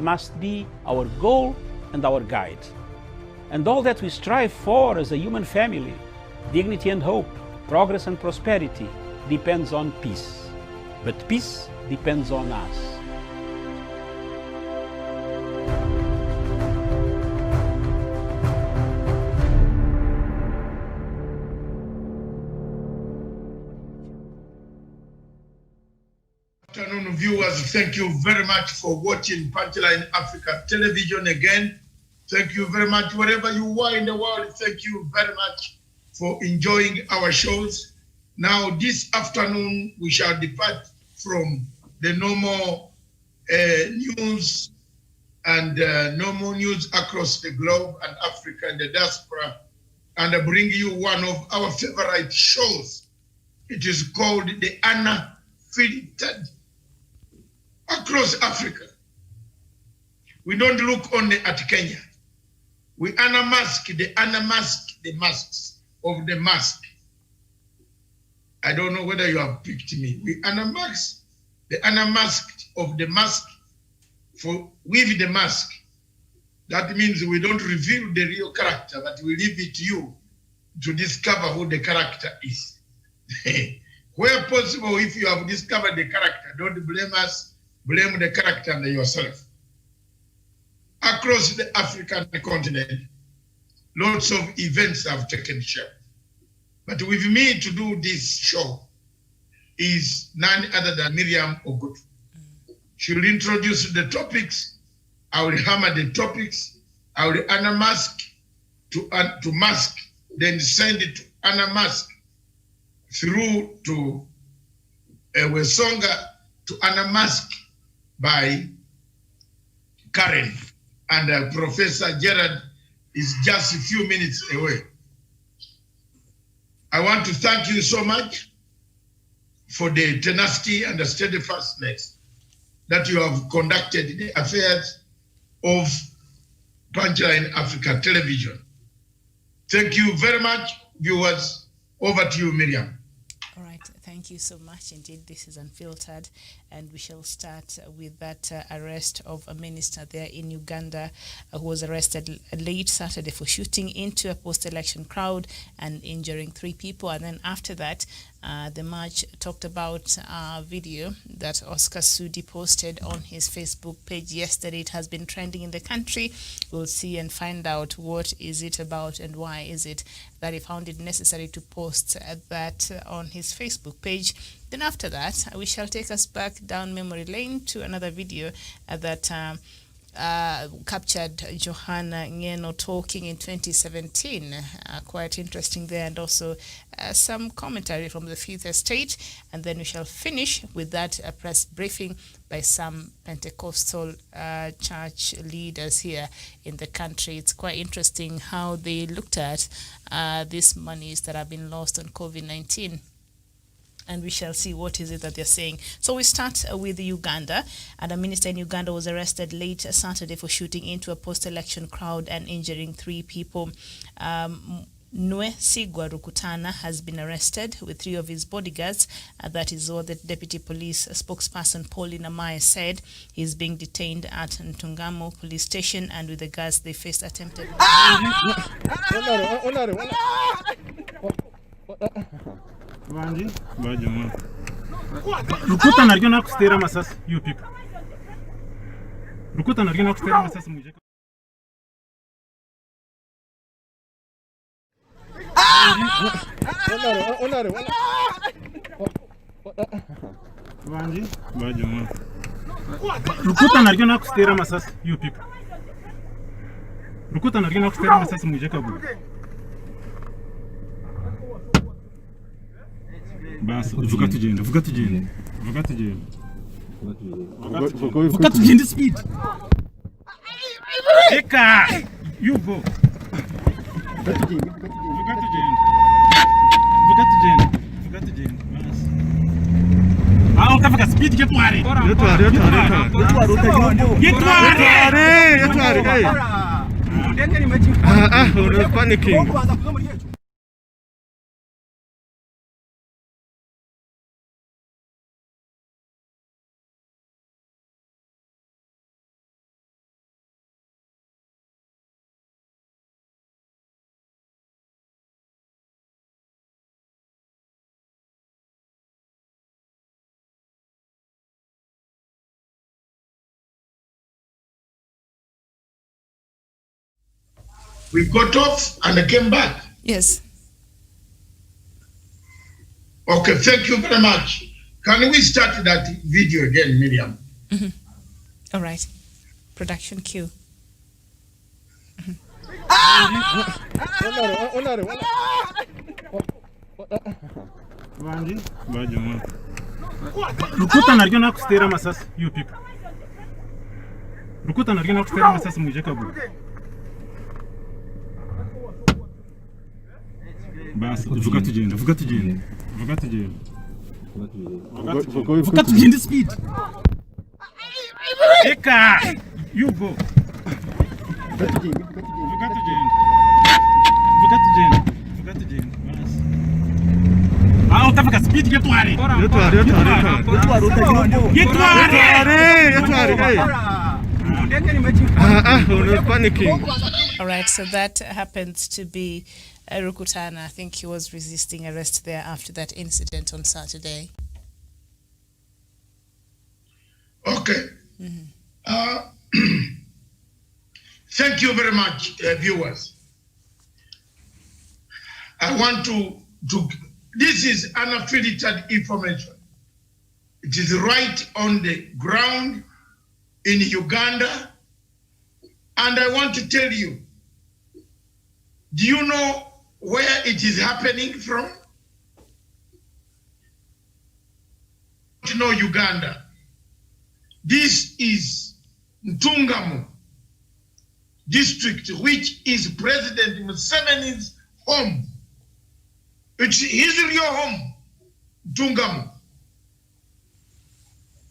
must be our goal and our guide. And all that we strive for as a human family, dignity and hope, progress and prosperity, depends on peace. But peace depends on us. Good afternoon, viewers. Thank you very much for watching Punchline Africa Television again. Thank you very much. Wherever you are in the world, thank you very much for enjoying our shows. Now, this afternoon, we shall depart from the normal news and normal news across the globe and Africa and the diaspora, and bring you one of our favorite shows. It is called the Unfiltered. Across Africa, we don't look only at Kenya. We unmask the masks of the mask. I don't know whether you have picked me. We unmask the unmasked of the mask with the mask. That means we don't reveal the real character, but we leave it to you to discover who the character is. Where possible, if you have discovered the character, don't blame us. Blame the character and yourself. Across the African continent, lots of events have taken shape. But with me to do this show is none other than Miriam Ogutu. She will introduce the topics. I will hammer the topics. I will unmask to mask, then send it to unmask through to Wesonga to unmask by Karen, and Professor Gerard is just a few minutes away. I want to thank you so much for the tenacity and the steadfastness that you have conducted the affairs of Punchline Africa Television. Thank you very much, viewers. Over to you, Miriam. All right, thank you so much. Indeed, this is Unfiltered, and we shall start with that arrest of a minister there in Uganda who was arrested late Saturday for shooting into a post-election crowd and injuring 3 people. And then after that, the March talked about a video that Oscar Sudi posted on his Facebook page yesterday. It has been trending in the country. We'll see and find out what is it about and why is it that he found it necessary to post that on his Facebook page. Then after that, we shall take us back down memory lane to another video that captured Johanna Ngeno talking in 2017. Quite interesting there, and also some commentary from the Fifth Estate. And then we shall finish with that press briefing by some Pentecostal church leaders here in the country. It's quite interesting how they looked at these monies that have been lost on COVID-19. And we shall see what is it that they're saying. So we start with Uganda, and a minister in Uganda was arrested late Saturday for shooting into a post-election crowd and injuring 3 people. Sigwa Rukutana has been arrested with 3 of his bodyguards. That is what the deputy police spokesperson Pauline Amaya said. He's being detained at Ntungamo police station, and with the guards they faced attempted... Rukuta naryo nakustera masasi you people. Rukuta naryo nakustera masasi muje. Banji bajuma. Rukuta naryo nakustera masasi you people. Rukuta naryo nakustera masasi muje kabu. Bas, vuga tugenda. Vuga tugenda speed. Eka, you go. Vuga tugenda. Bas. Ah, utafika speed getware. We're panicking. We got off and I came back. Yes. Okay, thank you very much. Can we start that video again, Miriam? All right. Production cue. Rukuta naryo nakustera masasi, you people. Rukuta naryo nakustera masasi muje kaburi. Basi, vuga tugende. Vuga tugende speed. Eka, you go. Vuga tugende. Ah, utafika speed getware. Panicking. All right, so that happens to be Rukutana. I think he was resisting arrest there after that incident on Saturday. Okay. Thank you very much, viewers. I want to this is unfiltered information. It is right on the ground in Uganda. And I want to tell you, do you know where it is happening from? You know Uganda. This is Ntungamo district, which is President Museveni's home. It's his real home, Ntungamo.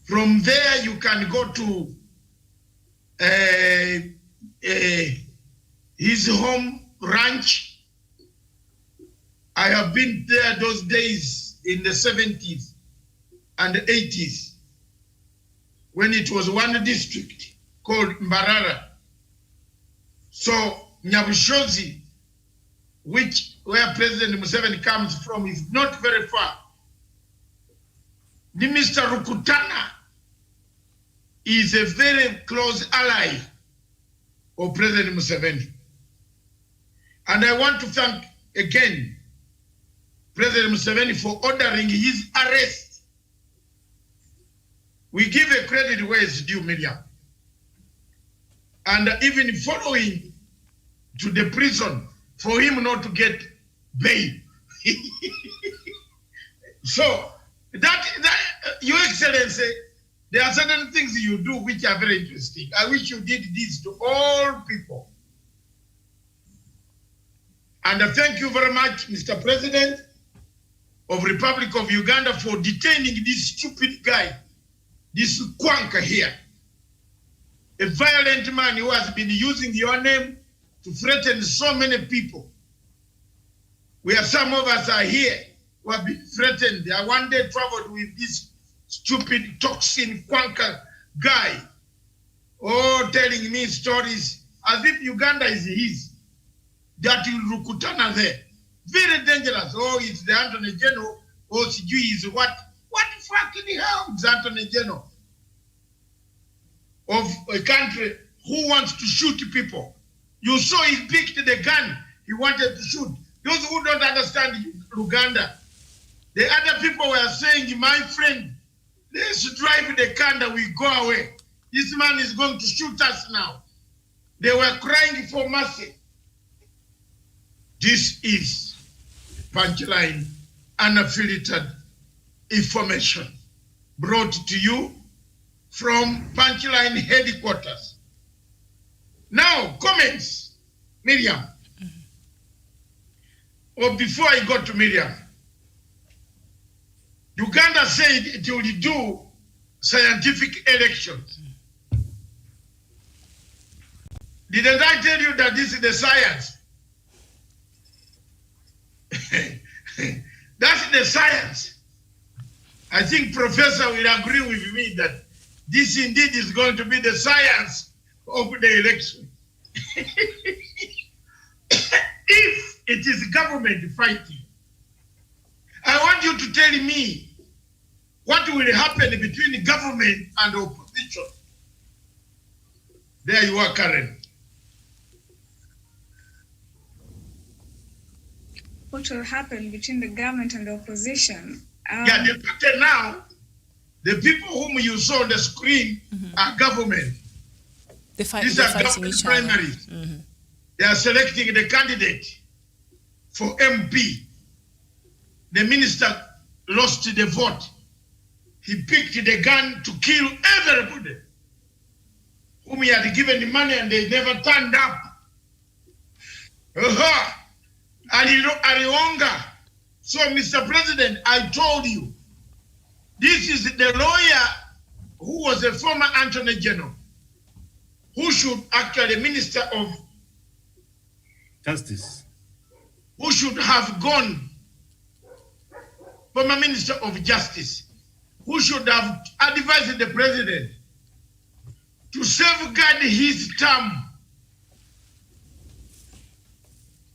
From there, you can go to his home ranch. I have been there those days in the 70s and the 80s when it was one district called Mbarara. So Nyabushozi, where President Museveni comes from, is not very far. The Mr. Rukutana is a very close ally of President Museveni. And I want to thank again President Museveni for ordering his arrest. We give a credit where it's due, Miriam. And even following to the prison for him not to get bail. So, that Your Excellency, there are certain things you do which are very interesting. I wish you did this to all people. And thank you very much, Mr. President of Republic of Uganda, for detaining this stupid guy, this Kwanka here, a violent man who has been using your name to threaten so many people. Where some of us are here who have been threatened. I one day traveled with this stupid toxin Kwanka guy, telling me stories as if Uganda is his. That Rukutana there. Very dangerous. It's the Attorney General. Sijui is what? What the fucking hell is Attorney General of a country who wants to shoot people? You saw he picked the gun he wanted to shoot. Those who don't understand Uganda, the other people were saying, my friend, let's drive the car and we go away. This man is going to shoot us now. They were crying for mercy. This is Punchline Unfiltered information brought to you from Punchline headquarters. Now, comments, Miriam. Or before I go to Miriam, Uganda said it will do scientific elections. Didn't I tell you that this is the science? That's the science. I think Professor will agree with me that this indeed is going to be the science of the election. If it is government fighting, I want you to tell me what will happen between government and opposition. There you are, Karen. what will happen between the government and the opposition. Yeah, the party now, the people whom you saw on the screen are government. These are government primaries. They are selecting the candidate for MP. The minister lost the vote. He picked the gun to kill everybody whom he had given the money and they never turned up. Arionga. So, Mr. President, I told you, this is the lawyer who was a former Attorney General, who should actually Minister of Justice, who should have gone, former Minister of Justice, who should have advised the President to safeguard his term,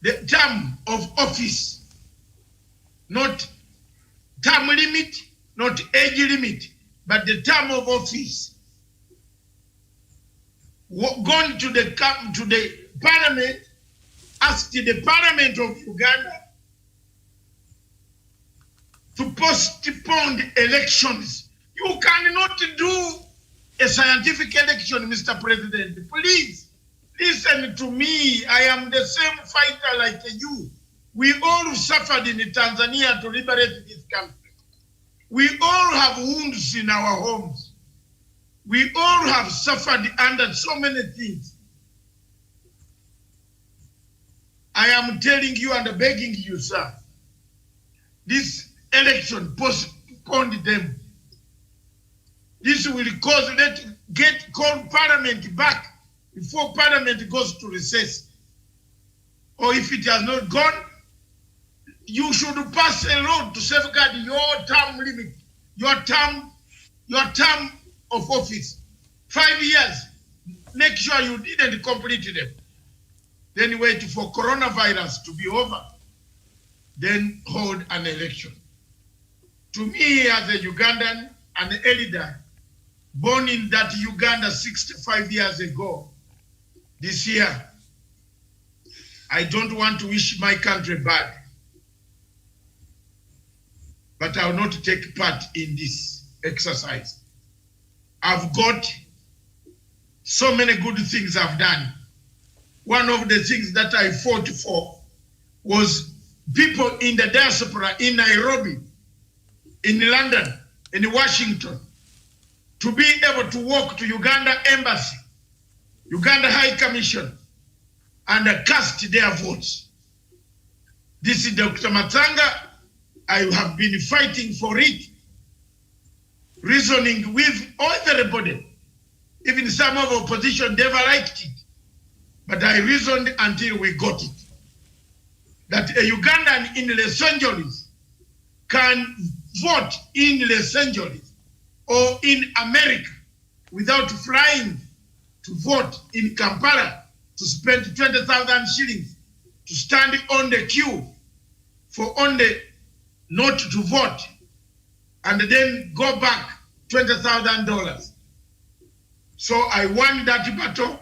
the term of office, not term limit, not age limit, but the term of office. Gone to the parliament, asked the parliament of Uganda to postpone the elections. You cannot do a scientific election, Mr. President. Please listen to me. I am the same fighter like you. We all suffered in Tanzania to liberate this country. We all have wounds in our homes. We all have suffered under so many things. I am telling you and begging you, sir, this election postponed them. This will cause, call Parliament back before Parliament goes to recess. Or if it has not gone, you should pass a law to safeguard your term limit, your term of office. 5 years. Make sure you didn't complete them. Then wait for coronavirus to be over. Then hold an election. To me, as a Ugandan, an elder, born in that Uganda 65 years ago, this year, I don't want to wish my country bad. But I will not take part in this exercise. I've got so many good things I've done. One of the things that I fought for was people in the diaspora in Nairobi, in London, in Washington, to be able to walk to Uganda Embassy, Uganda High Commission, and cast their votes. This is Dr. Matanga. I have been fighting for it, reasoning with everybody. Even some of opposition never liked it. But I reasoned until we got it. That a Ugandan in Los Angeles can vote in Los Angeles or in America without flying to vote in Kampala, to spend 20,000 shillings, to stand on the queue for only not to vote, and then go back $20,000. So I won that battle.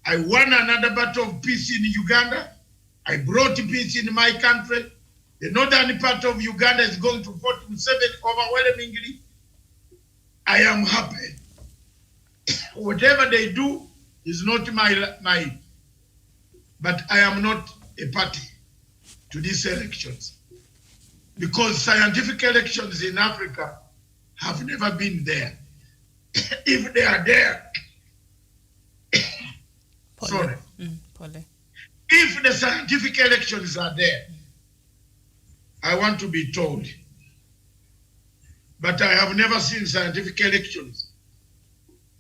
I won another battle of peace in Uganda. I brought peace in my country. The northern part of Uganda is going to vote Museveni overwhelmingly. I am happy. Whatever they do is not my, but I am not a party to these elections. Because scientific elections in Africa have never been there. If they are there, sorry. If the scientific elections are there, I want to be told. But I have never seen scientific elections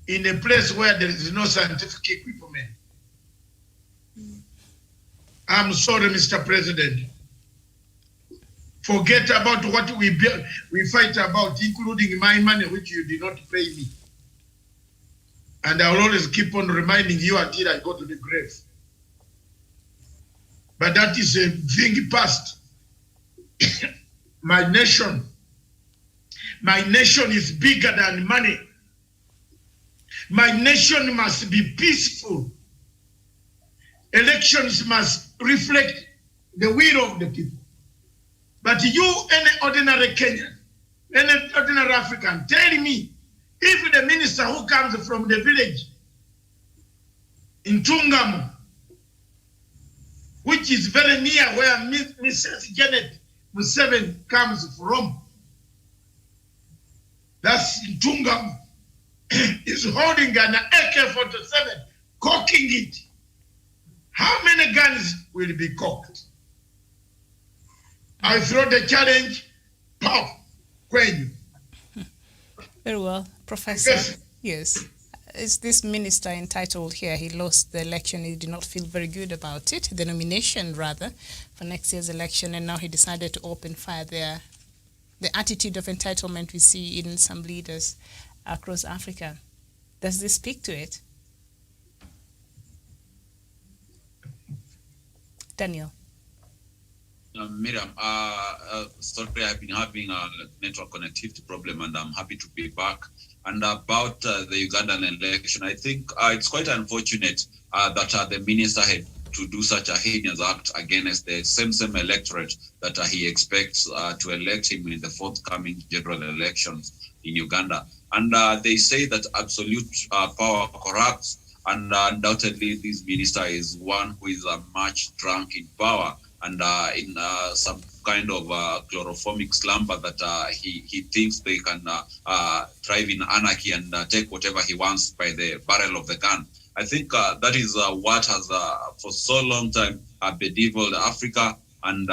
in a place where there is no scientific equipment. I'm sorry, Mr. President. Forget about what we fight about, including my money, which you did not pay me. And I will always keep on reminding you until I go to the grave. But that is a thing past. My nation is bigger than money. My nation must be peaceful. Elections must reflect the will of the people. But you, any ordinary Kenyan, any ordinary African, tell me, if the minister who comes from the village in Tungamu, which is very near where Mrs. Janet Museveni comes from, that's in Tungamu, is holding an AK-47, cocking it. How many guns will be cocked? I throw the challenge, pop, kwenyu. Very well, Professor. Yes. Is this minister entitled here? He lost the election. He did not feel very good about it, the nomination rather, for next year's election, and now he decided to open fire there. The attitude of entitlement we see in some leaders across Africa. Does this speak to it? Daniel. Miriam, sorry, I've been having a network connectivity problem, and I'm happy to be back. And about the Ugandan election, I think it's quite unfortunate that the minister had to do such a heinous act against the same electorate that he expects to elect him in the forthcoming general elections in Uganda. And they say that absolute power corrupts, and undoubtedly this minister is one who is much drunk in power and in some kind of chloroformic slumber that he thinks they can thrive in anarchy and take whatever he wants by the barrel of the gun. I think that is what has for so long time bedeviled Africa, and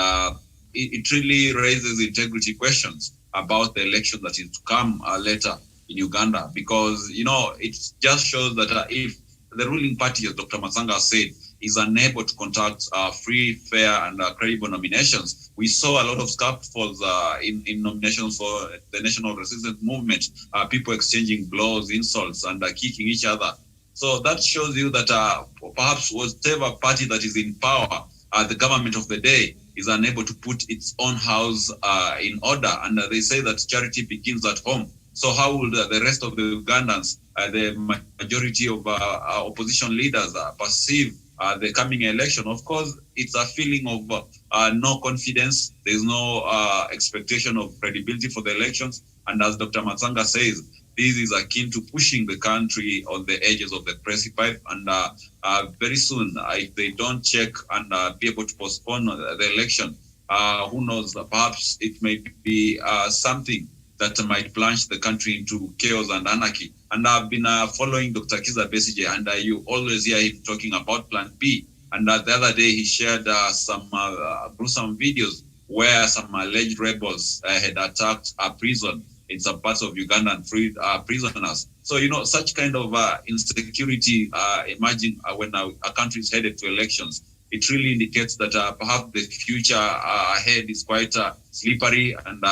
it really raises integrity questions about the election that is to come later in Uganda, because it just shows that if the ruling party, as Dr. Masanga said, is unable to conduct free, fair, and credible nominations. We saw a lot of scaffolds in nominations for the National Resistance Movement, people exchanging blows, insults, and kicking each other. So that shows you that perhaps whatever party that is in power, the government of the day, is unable to put its own house in order. And they say that charity begins at home. So how will the rest of the Ugandans, the majority of opposition leaders perceive the coming election? Of course, it's a feeling of no confidence. There's no expectation of credibility for the elections. And as Dr. Matsanga says, this is akin to pushing the country on the edges of the precipice. And very soon, if they don't check and be able to postpone the election, who knows, perhaps it may be something that might plunge the country into chaos and anarchy. And I've been following Dr. Kiza Besigye, and you always hear him talking about Plan B. And the other day, he shared some gruesome videos where some alleged rebels had attacked a prison in some parts of Uganda and freed prisoners. So, such kind of insecurity emerging when a country is headed to elections, it really indicates that perhaps the future ahead is quite slippery, and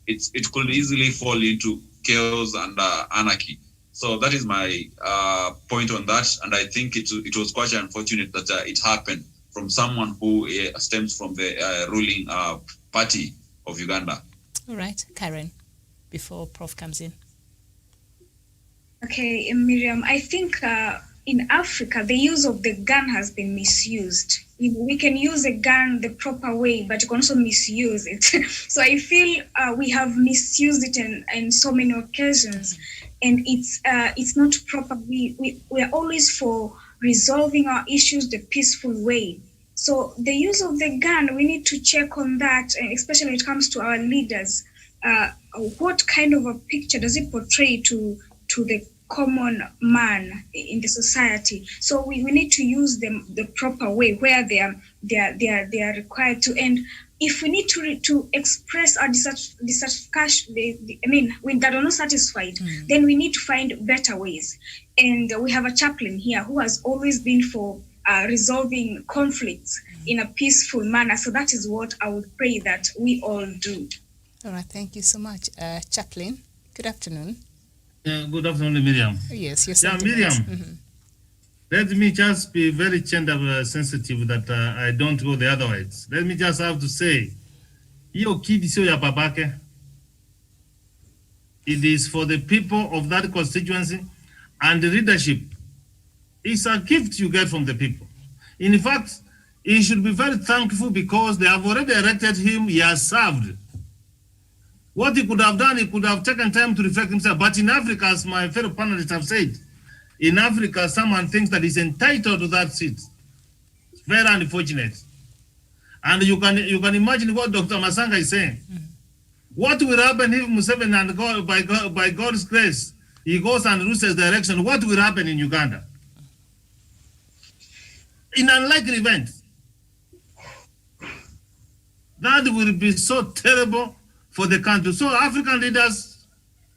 it could easily fall into chaos and anarchy. So that is my point on that, and I think it was quite unfortunate that it happened from someone who stems from the ruling party of Uganda. All right, Karen, before Prof comes in. Okay, Miriam, I think in Africa, the use of the gun has been misused. We can use a gun the proper way, but you can also misuse it. So I feel we have misused it in so many occasions, and it's not proper. We are always for resolving our issues the peaceful way. So the use of the gun, we need to check on that, and especially when it comes to our leaders. What kind of a picture does it portray to the common man in the society? So we need to use them the proper way where they are required to. And if we need to express our dissatisfaction, when that are not satisfied, then we need to find better ways. And we have a chaplain here who has always been for resolving conflicts in a peaceful manner. So that is what I would pray that we all do. All right, thank you so much. Chaplain, good afternoon. Good afternoon, Miriam. Yes, yes. Yeah, Miriam. Let me just be very gender sensitive that I don't go the other ways. Let me just have to say, hiyo kidi sio ya babake. It is for the people of that constituency, and the leadership. It's a gift you get from the people. In fact, he should be very thankful because they have already elected him. He has served. What he could have done, he could have taken time to reflect himself. But in Africa, as my fellow panelists have said, in Africa, someone thinks that he's entitled to that seat. It's very unfortunate. And you can imagine what Dr. Masanga is saying. What will happen if Museveni and by God's grace, he goes and loses the election? What will happen in Uganda? In an unlikely event, that will be so terrible for the country. So African leaders,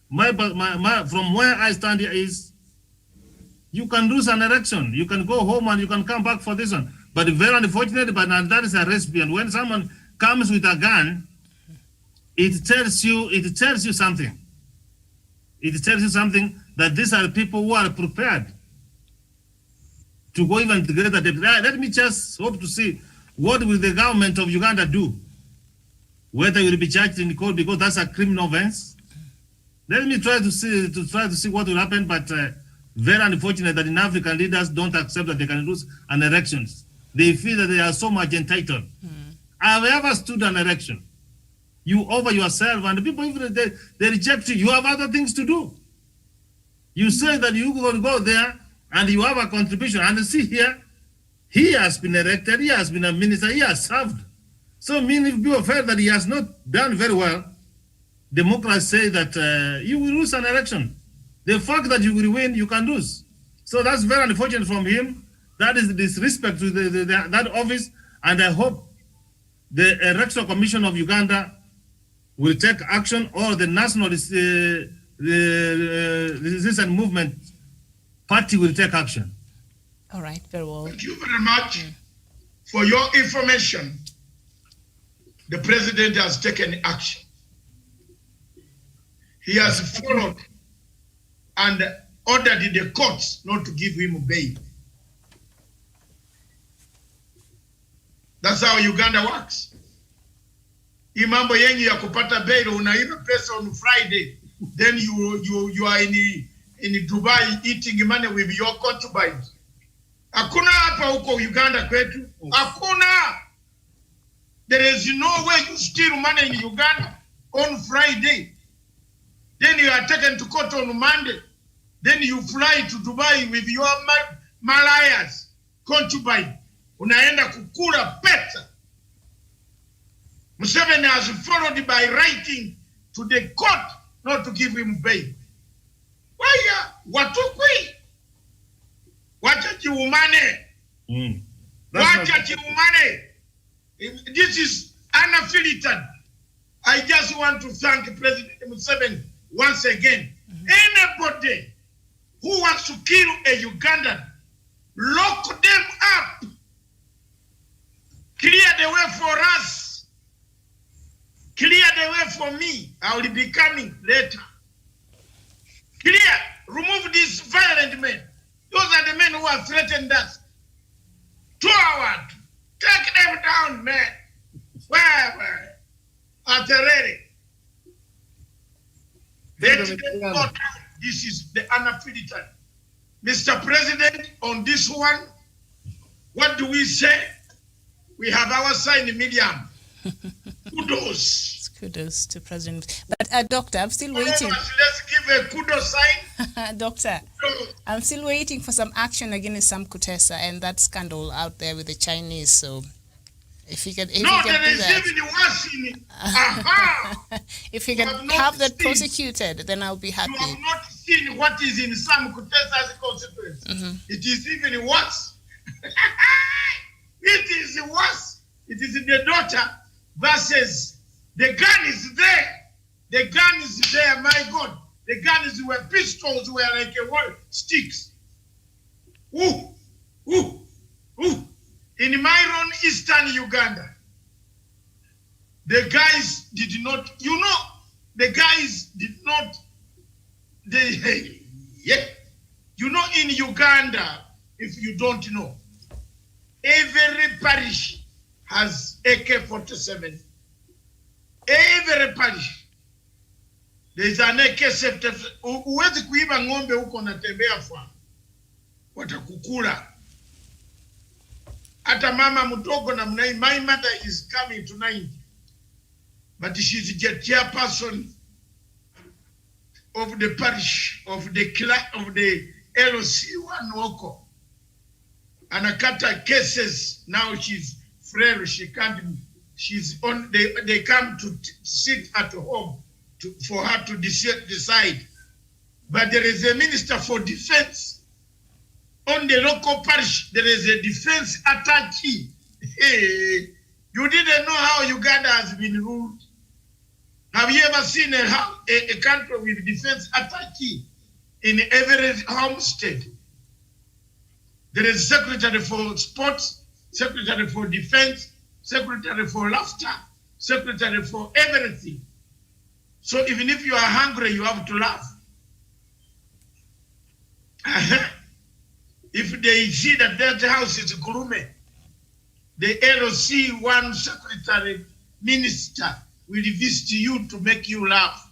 from where I stand here is, you can lose an election. You can go home and you can come back for this one. But very unfortunate, but that is a recipe. And when someone comes with a gun, it tells you something. It tells you something that these are people who are prepared to go even together. Let me just hope to see what will the government of Uganda do. Whether you will be charged in court because that's a criminal offense. Let me try to see what will happen. But very unfortunate that in Africa leaders don't accept that they can lose an election. They feel that they are so much entitled. Have you ever stood an election? You over yourself, and the people, even they reject you. You have other things to do. You say that you will go there and you have a contribution. And see here, he has been elected, he has been a minister, he has served. So many people felt that he has not done very well. Democrats say that you will lose an election. The fact that you will win, you can lose. So that's very unfortunate from him. That is disrespect to that office. And I hope the Electoral Commission of Uganda will take action, or the National Resistance Movement Party will take action. All right, very well. Thank you very much for your information. The president has taken action. He has followed and ordered the courts not to give him bail. That's how Uganda works. Hii mambo yenye ya kupata bail, unaiba pesa on Friday, then you are in Dubai eating money with your concubines. Hakuna hapa huko Uganda kwetu. Hakuna. There is no way you steal money in Uganda on Friday. Then you are taken to court on Monday. Then you fly to Dubai with your Malayas, concubine. Unaenda kukula pesa. Museveni has followed by writing to the court not to give him bail. Waya, watukwi. Wacha chiumane. Wacha chiumane. This is unfiltered. I just want to thank President Museveni once again. Anybody who wants to kill a Ugandan, lock them up. Clear the way for us. Clear the way for me. I will be coming later. Clear. Remove these violent men. Those are the men who have threatened us. Forward. Take them down, man. Where? At the ready. Let them go down. This is the unfiltered. Mr. President, on this one, what do we say? We have our sign in medium. Kudos. Kudos to President. But Doctor, I'm still waiting. Let's give a kudos sign. Doctor, I'm still waiting for some action against Sam Kutesa and that scandal out there with the Chinese. So if you can, if no, you can there do is that. even worse in it. Aha! If you can have have that seen. prosecuted, then I'll be happy. You have not seen what is in Sam Kutesa's consequence. It is even worse. It is worse. It is the daughter versus the gun is there. The gun is there, my God. The guns were pistols, were like sticks. Ooh. In my own eastern Uganda, the guys did not, the guys did not, in Uganda, if you don't know, every parish has AK-47. Every parish. There is an AK-47. Uwezi kuiba ng'ombe huko natembea farm. Watakukula. Ata mama mdogo na mnai, my mother is coming to 90. But she's the chairperson of the parish of the LC1 Woko. And Akata cases, now she's frail, she can't, she's on, they come to sit at home for her to decide. But there is a minister for defense. On the local parish, there is a defense attaché. Hey, you didn't know how Uganda has been ruled. Have you ever seen a country with defense attaché in every homestead? There is secretary for sports, secretary for defense, secretary for laughter, secretary for everything. So even if you are hungry, you have to laugh. If they see that that house is Gurume, the LC1 secretary minister will visit you to make you laugh.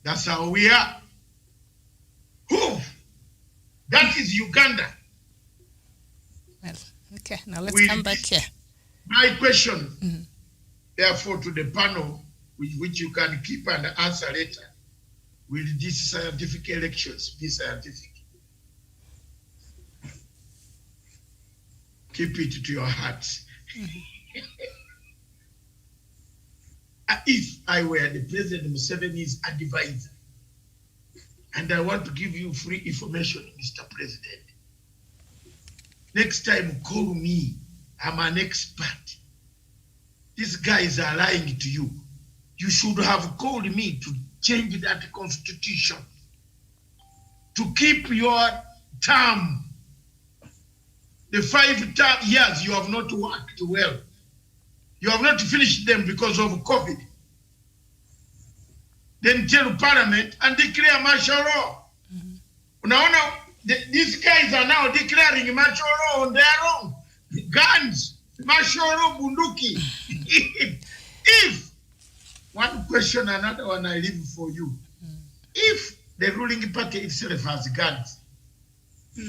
That's how we are. Who? That is Uganda. Well, okay, now let's come back here. My question, therefore, to the panel, which you can keep and answer later, will these scientific elections be scientific? Keep it to your hearts. If I were the President Museveni's advisor, and I want to give you free information, Mr. President, next time call me. I'm an expert. These guys are lying to you. You should have called me to change that constitution, to keep your term. The 5 years you have not worked well. You have not finished them because of COVID. Then tell Parliament and declare martial law. Now, these guys are now declaring martial law on their own. Guns, martial law, bunduki. If, one question, another one I leave for you. If the ruling party itself has guns,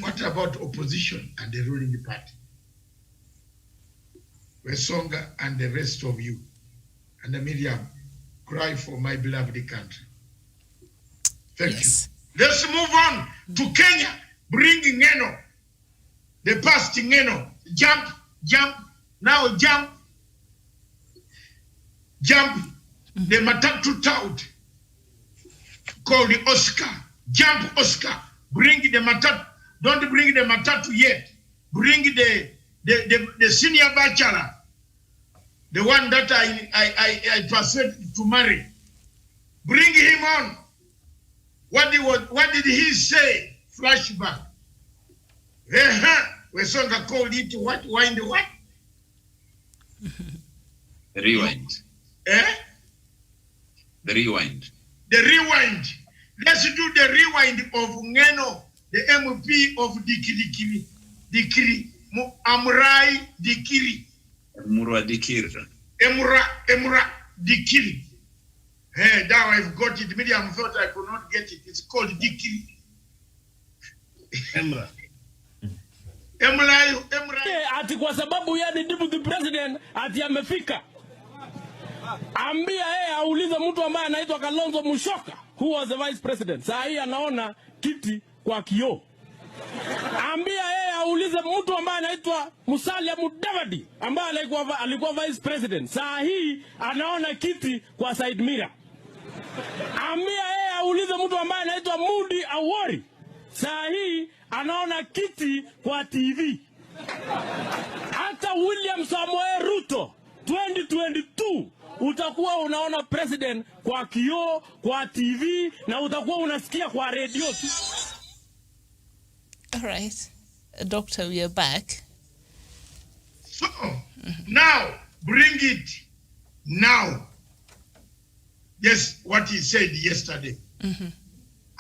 what about opposition and the ruling party? Wesonga and the rest of you, and Miriam, cry for my beloved country. Thank you. Let's move on to Kenya. Bring Ngeno, the past Ngeno. Jump, now jump. The matatu tout called the Oscar. Jump, Oscar. Bring the matatu. Don't bring the matatu yet. Bring the senior bachelor, the one that I persuaded to marry. Bring him on. What did he say? Flashback. Wesonga called it what? Wind what? The rewind. The rewind. The rewind. Let's do the rewind of Ngeno, the MP of Dikiri. Amurai Dikiri. Emura Dikiri. Emura Dikiri. Hey, now I've got it. Miriam thought I could not get it. It's called Dikiri. Emra. Emra. Ati kwa sababu yeye ni deputy president ati amefika. Ambia yeye aulize mtu ambaye anaitwa Kalonzo Musyoka, who was the vice president. Saa hii anaona kiti kwa kioo. Ambia yeye aulize mtu ambaye anaitwa Musalia Mudavadi ambaye alikuwa vice president. Saa hii anaona kiti kwa side mirror. Ambia yeye aulize mtu ambaye anaitwa Mudi Awori. Saa hii anaona kiti kwa TV. Hata William Samoei Ruto 2022 utakuwa unaona president kwa kioo, kwa TV na utakuwa unasikia kwa radio tu. All right. Doctor, we are back. So, now, bring it now. Yes, what he said yesterday.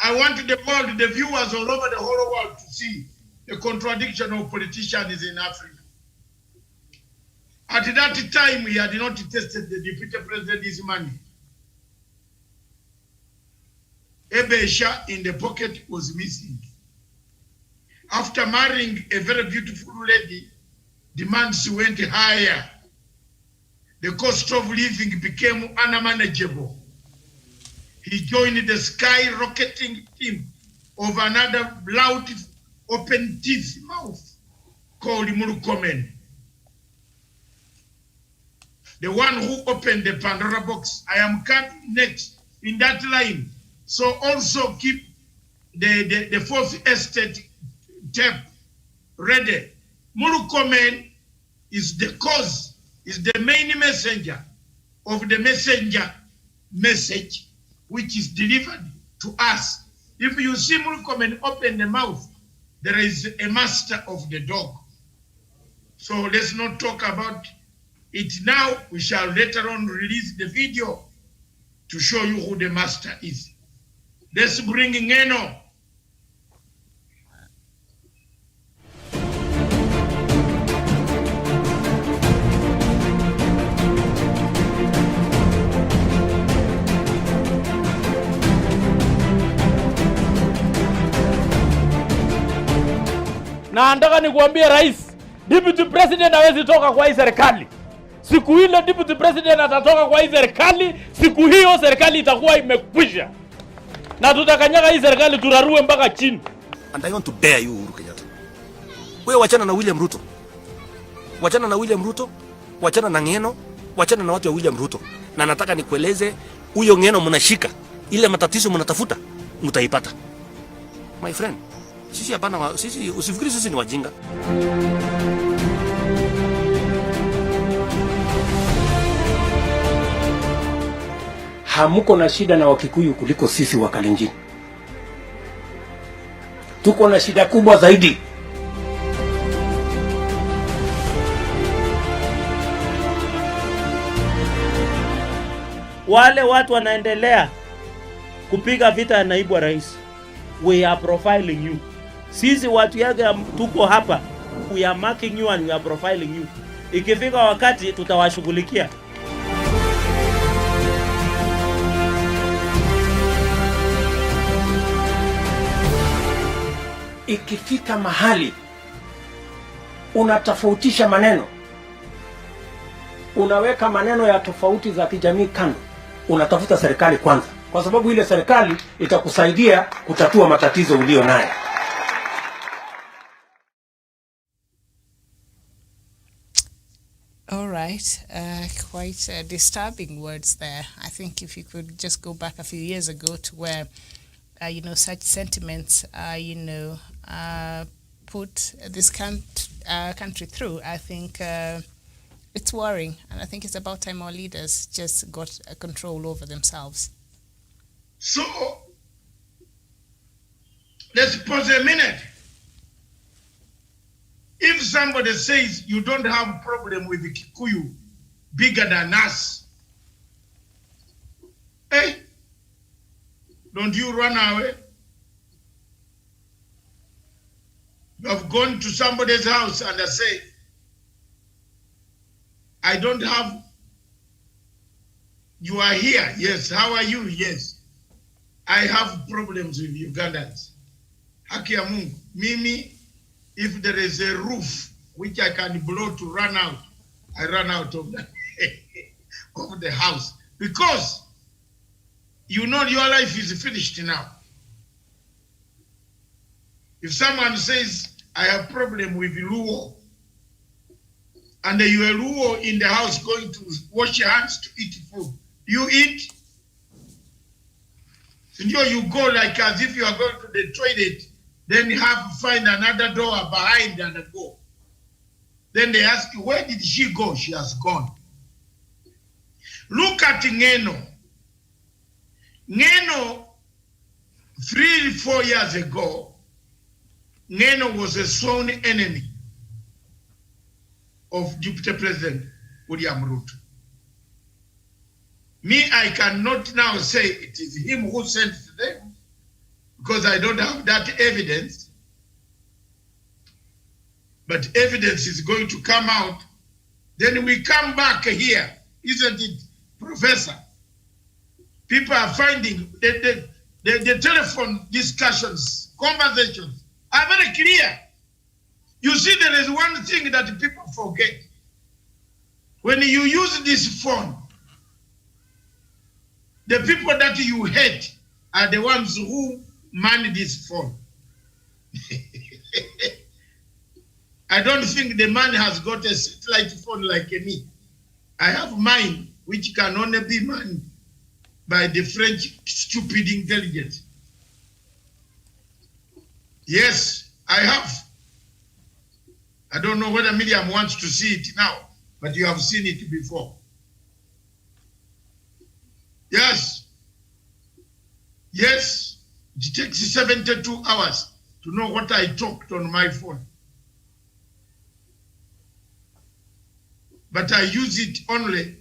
I want the world, the viewers all over the whole world to see the contradiction of politicians in Africa. At that time, he had not tested the deputy president's money. Ebesha in the pocket was missing. After marrying a very beautiful lady, demands went higher. The cost of living became unmanageable. He joined the skyrocketing team of another loud, open teeth mouth called Murkomen. The one who opened the Pandora box. I am coming next in that line. So also keep the fourth estate tape ready. Murkomen is the cause, is the main messenger of the messenger message which is delivered to us. If you see Murkomen open the mouth, there is a master of the dog. So let's not talk about it now. We shall later on release the video to show you who the master is. Let's bring Ngeno. Na nataka nikuambie rais, deputy president hawezi toka kwa hii serikali. Siku ile deputy president atatoka kwa hii serikali, siku hiyo serikali itakuwa imekwisha. Na tutakanyaga hii serikali turarue mpaka chini. And I want to dare you, Uhuru Kenyatta. Wewe wachana na William Ruto. Wachana na William Ruto, wachana na Ngeno, wachana na watu wa William Ruto. Na nataka nikueleze, huyo Ngeno mnashika, ile matatizo mnatafuta, mtaipata. My friend, sisi hapana, sisi usifikiri sisi ni wajinga. Hamuko na shida na Wakikuyu kuliko sisi wa Kalenjin. Tuko na shida kubwa zaidi. Wale watu wanaendelea kupiga vita ya naibu wa rais. We are profiling you. Sisi watu yake tuko hapa. We are marking you and we are profiling you. Ikifika wakati tutawashughulikia. Ikifika mahali unatofautisha maneno, unaweka maneno ya tofauti za kijamii kando, unatafuta serikali kwanza, kwa sababu ile serikali itakusaidia kutatua matatizo ulio nayo. All right, quite disturbing words there. I think if you could just go back a few years ago to where, such sentiments, put this country through, I think it's worrying. And I think it's about time our leaders just got control over themselves. So, let's pause a minute. If somebody says you don't have a problem with the Kikuyu bigger than us, hey, don't you run away? You have gone to somebody's house and say, I don't have, you are here. Yes, how are you? Yes. I have problems with Ugandans. Haki ya Mungu. Mimi, if there is a roof which I can blow to run out, I run out of the, of the house. Because you know your life is finished now. If someone says, I have problem with Luo, and you are Luo in the house going to wash your hands to eat food, you eat? And you go like as if you are going to the toilet, then you have to find another door behind and go. Then they ask you, where did she go? She has gone. Look at Ngeno. Ngeno, 3-4 years ago, Ngeno was a sworn enemy of Deputy President William Ruto. Me, I cannot now say it is him who sent them because I don't have that evidence. But evidence is going to come out. Then we come back here, isn't it, Professor? People are finding the telephone discussions, conversations are very clear. You see, there is one thing that people forget. When you use this phone, the people that you hate are the ones who man this phone. I don't think the man has got a satellite phone like me. I have mine, which can only be manned by the French stupid intelligence. Yes, I have. I don't know whether Miriam wants to see it now, but you have seen it before. Yes. Yes, it takes 72 hours to know what I talked on my phone. But I use it only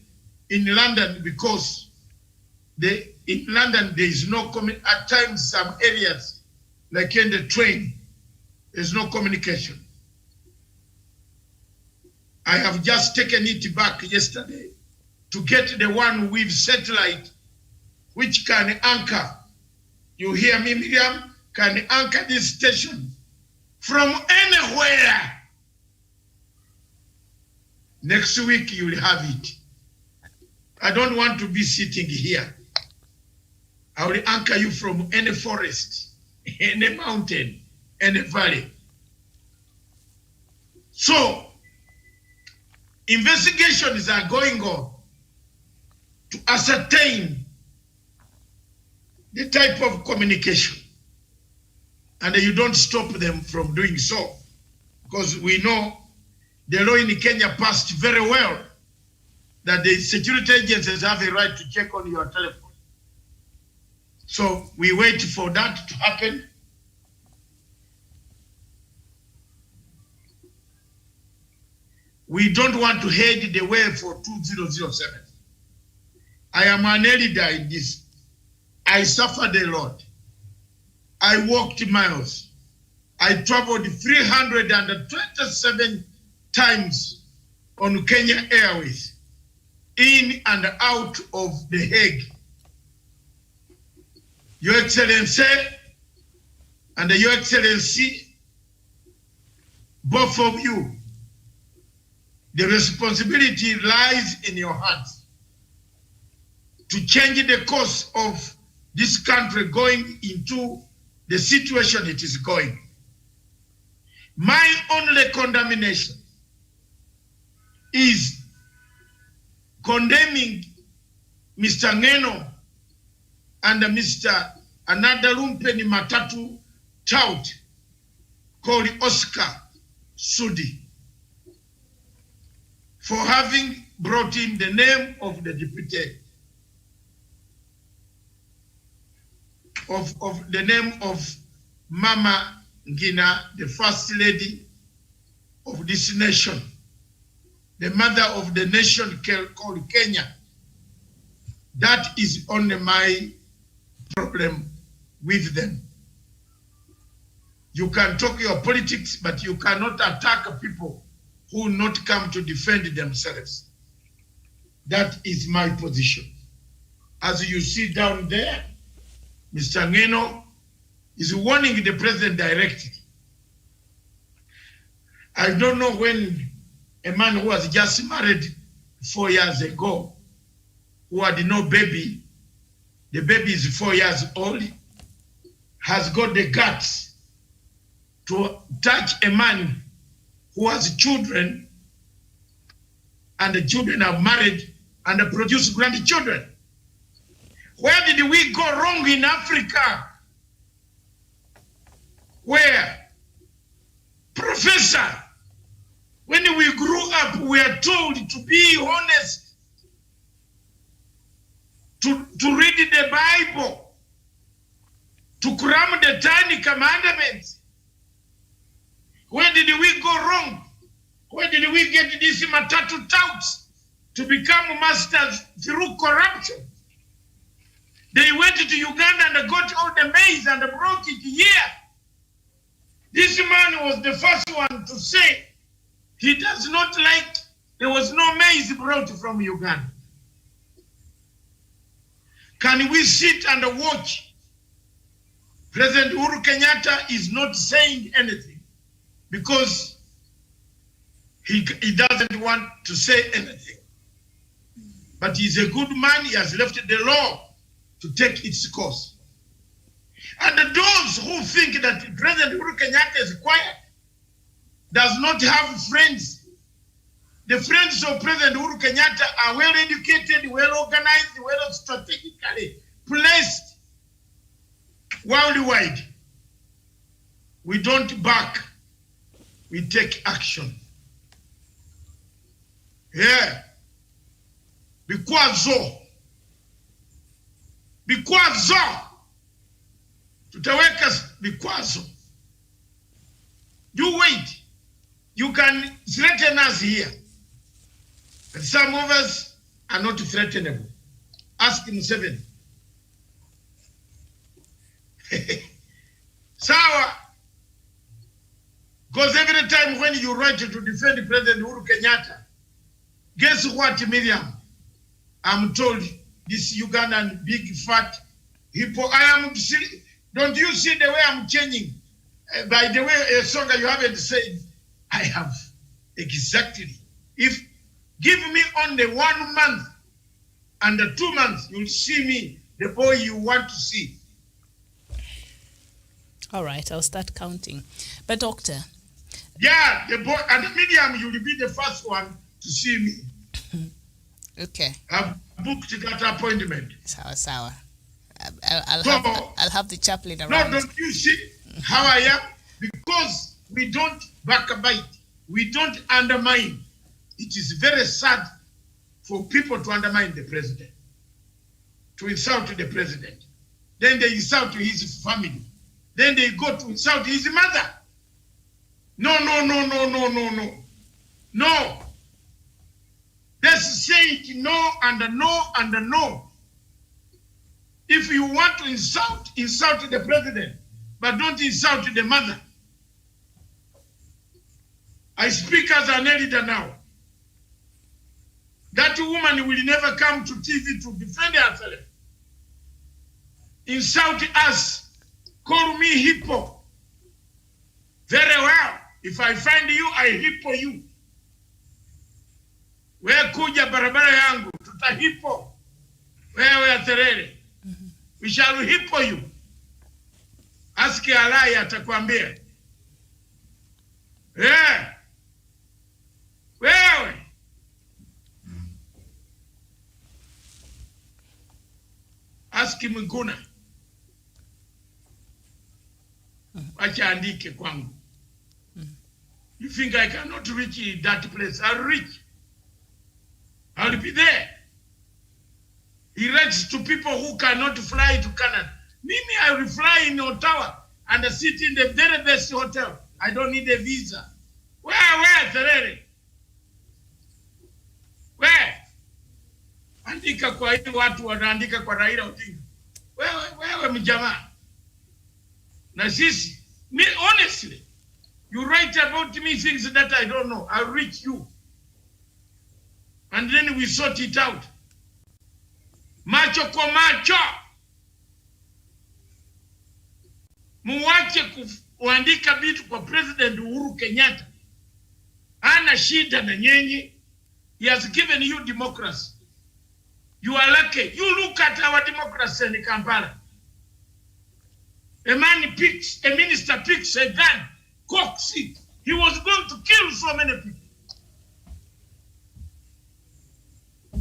in London because in London there is no at times some areas, like in the train, there's no communication. I have just taken it back yesterday to get the one with satellite, which can anchor. You hear me, Miriam? Can anchor this station from anywhere. Next week you will have it. I don't want to be sitting here. I will anchor you from any forest, any mountain, any valley. So, investigations are going on to ascertain the type of communication. And you don't stop them from doing so, because we know the law in Kenya passed very well that the security agencies have a right to check on your telephone. So we wait for that to happen. We don't want to head the way for 2007. I am an elder in this. I suffered a lot. I walked miles. I traveled 327 times on Kenya Airways, in and out of The Hague. Your Excellency and Your Excellency, both of you, the responsibility lies in your hands to change the course of this country going into the situation it is going. My only condemnation is condemning Mr. Ngeno and Mr. another Lumpeni Matatu tout called Oscar Sudi for having brought in the name of the deputy, of the name of Mama Ngina, the first lady of this nation, the mother of the nation called Kenya. That is only my problem with them. You can talk your politics, but you cannot attack people who will not come to defend themselves. That is my position. As you see down there, Mr. Ngeno is warning the president directly. I don't know when a man who was just married 4 years ago, who had no baby, the baby is 4 years old, has got the guts to touch a man who has children, and the children are married and produce grandchildren. Where did we go wrong in Africa? Where, Professor, when we grew up, we are told to be honest, to read the Bible, to cram the 10 Commandments. Where did we go wrong? Where did we get these Matatu touts to become masters through corruption? They went to Uganda and got all the maize and brought it here. This man was the first one to say he does not like, there was no maize brought from Uganda. Can we sit and watch? President Uhuru Kenyatta is not saying anything because He doesn't want to say anything. But he's a good man. He has left the law to take its course. And those who think that President Uhuru Kenyatta is quiet, does not have friends. The friends of President Uhuru Kenyatta are well educated, well organized, well strategically placed worldwide. We don't back, we take action. Yeah. Because tutaweka vikwazo. You wait. You can threaten us here. But some of us are not threatenable. Ask Museveni. Sawa. Because every time when you write to defend President Uhuru Kenyatta, guess what, Miriam? I'm told this Ugandan big fat hippo. Don't you see the way I'm changing? By the way, Songa, you haven't said, I have exactly. If give me only 1 month and 2 months, you'll see me, the boy you want to see. All right, I'll start counting. But doctor. Yeah, the boy and the medium, you'll be the first one to see me. Okay. I've booked that appointment. Sawa. I'll have the chaplain around. No, don't you see how I am? Because we don't backbite. We don't undermine. It is very sad for people to undermine the president, to insult the president. Then they insult his family. Then they go to insult his mother. No. No. Let's say it no and no and no. If you want to insult the president, but don't insult the mother. I speak as an editor now. That woman will never come to TV to defend herself. Insult us. Call me hippo. Very well. If I find you, I hippo you. Wewe kuja barabara yangu, tutahipo. Wewe aterere. We shall hippo you. Ask Alai atakwambia. Yeah. Wewe. Ask Mguna. Acha andike kwangu. You think I cannot reach that place? I'll reach. I'll be there. He writes to people who cannot fly to Canada. Mimi, I will fly in Ottawa and sit in the very best hotel. I don't need a visa. Where, Terere? Where? Andika kwa hii watu wanaandika kwa Raila Odinga. Wewe mjamaa. Na sisi, me honestly, you write about me things that I don't know. I'll reach you. And then we sort it out. Macho kwa macho. Muwache kuandika vitu kwa President Uhuru Kenyatta. Hana shida na nyenye. He has given you democracy. You are lucky. You look at our democracy in Kampala. A minister picks a gun, cocks it. He was going to kill so many people.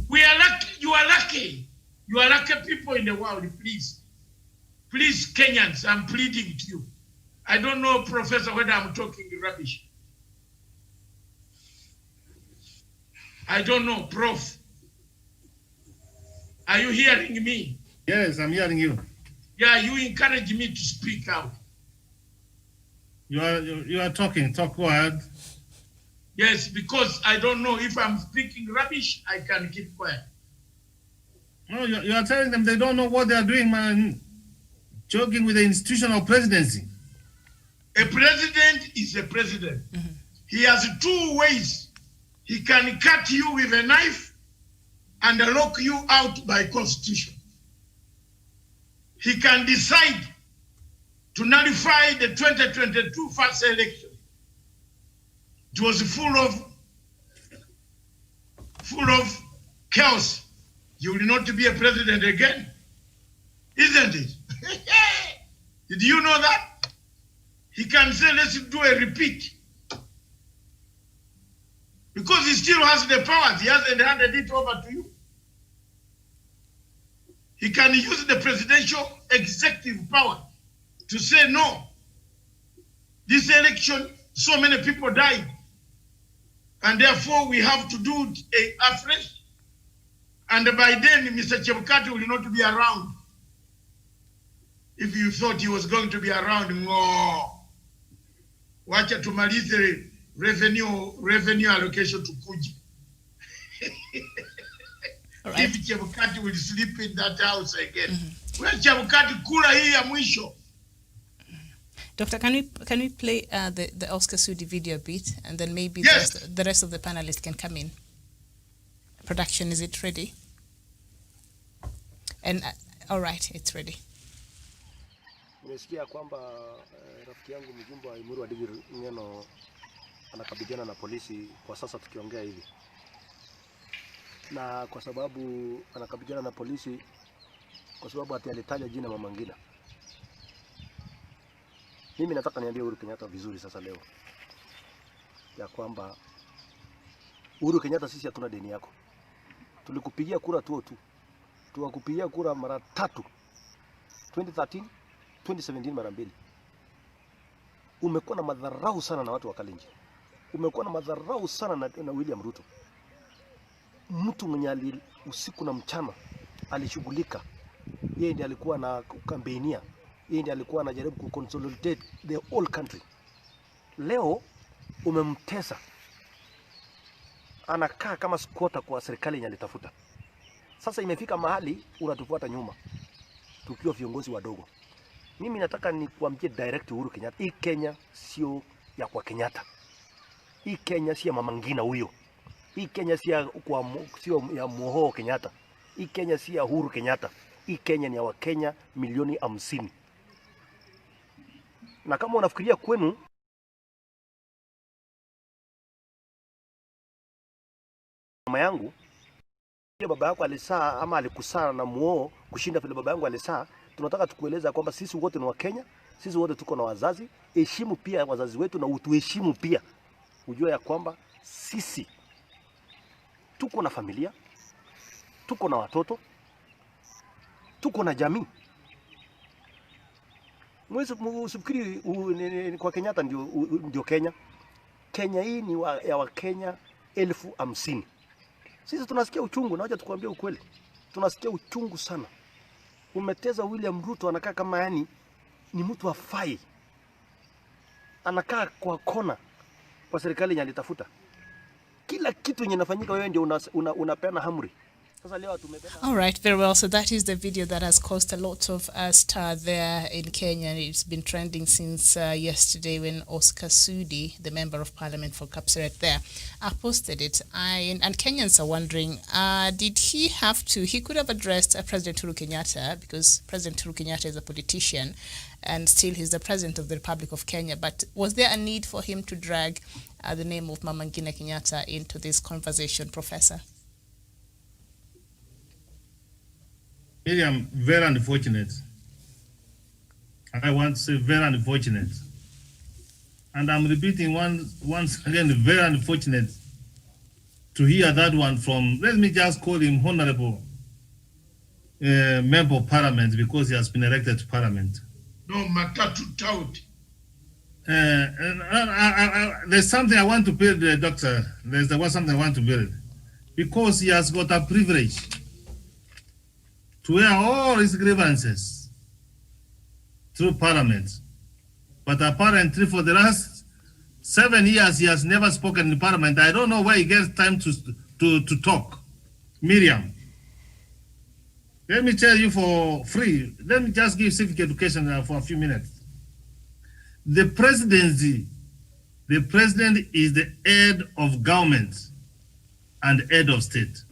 We are lucky. You are lucky. You are lucky people in the world, please. Please, Kenyans, I'm pleading to you. I don't know, Professor, whether I'm talking rubbish. I don't know, Prof. Are you hearing me? Yes, I'm hearing you. Yeah, you encourage me to speak out. You are talking. Talk, go ahead. Yes, because I don't know if I'm speaking rubbish, I can keep quiet. No, you are telling them they don't know what they are doing, man. Joking with the institutional presidency. A president is a president. Mm-hmm. He has two ways. He can cut you with a knife and lock you out by constitution. He can decide to nullify the 2022 first election. It was full of full of chaos, you will not be a president again. Isn't it? Did you know that? He can say, let's do a repeat. Because he still has the powers. He hasn't handed it over to you. He can use the presidential executive power to say, no, this election, so many people died. And therefore, we have to do it afresh. And by then, Mr. Chebukati will not be around. If you thought he was going to be around, no. Wacha tumalize revenue allocation to Kuji. Right. If Chebukati will sleep in that house again. Well, Chebukati kula hii ya mwisho. Doctor, can we play the Oscar Sudi video bit, and then maybe yes, the rest of the panelists can come in? Production, is it ready? And all right, it's ready. Nimesikia kwamba rafiki yangu mjumbe wa Imuru wa Digiri Ngeno anakabiliana na polisi kwa sasa tukiongea hivi. Na kwa sababu anakabiliana na polisi kwa sababu ati alitaja jina Mama Ngina. Mimi nataka niambie Uhuru Kenyatta vizuri sasa leo ya kwamba Uhuru Kenyatta, sisi hatuna deni yako. Tulikupigia kura tu. Tuwakupigia kura mara 3. 2013, 2017 mara 2. Umekuwa na madharau sana na watu wa Kalenjin. Umekuwa na madharau sana na William Ruto. Mtu mwenye usiku na mchana alishughulika. Yeye ndiye alikuwa na kampenia. Yeye ndiye alikuwa anajaribu kuconsolidate the whole country. Leo umemtesa. Anakaa kama squatter kwa serikali yenye alitafuta. Sasa imefika mahali unatufuata nyuma tukiwa viongozi wadogo. Mimi nataka nikuambie direct Uhuru Kenyatta, hii Kenya sio ya kwa Kenyatta. Hii Kenya si ya Mama Ngina huyo. Hii Kenya sio ya Moho Kenyatta. Hii Kenya si ya Uhuru Kenyatta. Hii Kenya ni ya Wakenya milioni 50. Na kama unafikiria kwenu mama yangu baba yako alisaa ama alikusaa na muo kushinda vile baba yangu alisaa, tunataka tukueleza kwamba sisi wote ni wa Kenya, sisi wote tuko na wazazi. Heshimu pia wazazi wetu na utuheshimu pia. Ujue ya kwamba sisi tuko na familia, tuko na watoto, tuko na jamii. Mwezi usifikiri kwa Kenyatta ndio Kenya. Kenya hii ni ya Wakenya 50,000. Sisi tunasikia uchungu, na wacha tukwambie ukweli. Tunasikia uchungu sana. Umeteza William Ruto, anakaa kama yani ni mtu afai. Anakaa kwa kona kwa serikali yenye alitafuta. Kila kitu yenye inafanyika wewe ndio unapeana amri. All right, very well. So that is the video that has caused a lot of stir there in Kenya. It's been trending since yesterday when Oscar Sudi, the Member of Parliament for Kapseret there, posted it. And Kenyans are wondering, did he have to? He could have addressed President Uhuru Kenyatta, because President Uhuru Kenyatta is a politician and still he's the President of the Republic of Kenya. But was there a need for him to drag the name of Mama Ngina Kenyatta into this conversation, Professor? Miriam, very unfortunate. I want to say very unfortunate. And I'm repeating once again, very unfortunate to hear that one from, let me just call him Honorable Member of Parliament, because he has been elected to Parliament. No, Matatu Tout. There's something I want to build, Doctor. There's something I want to build. Because he has got a privilege to air all his grievances through Parliament. But apparently for the last 7 years, he has never spoken in Parliament. I don't know where he gets time to talk. Miriam, let me tell you for free. Let me just give civic education for a few minutes. The presidency, the president is the head of government and head of state.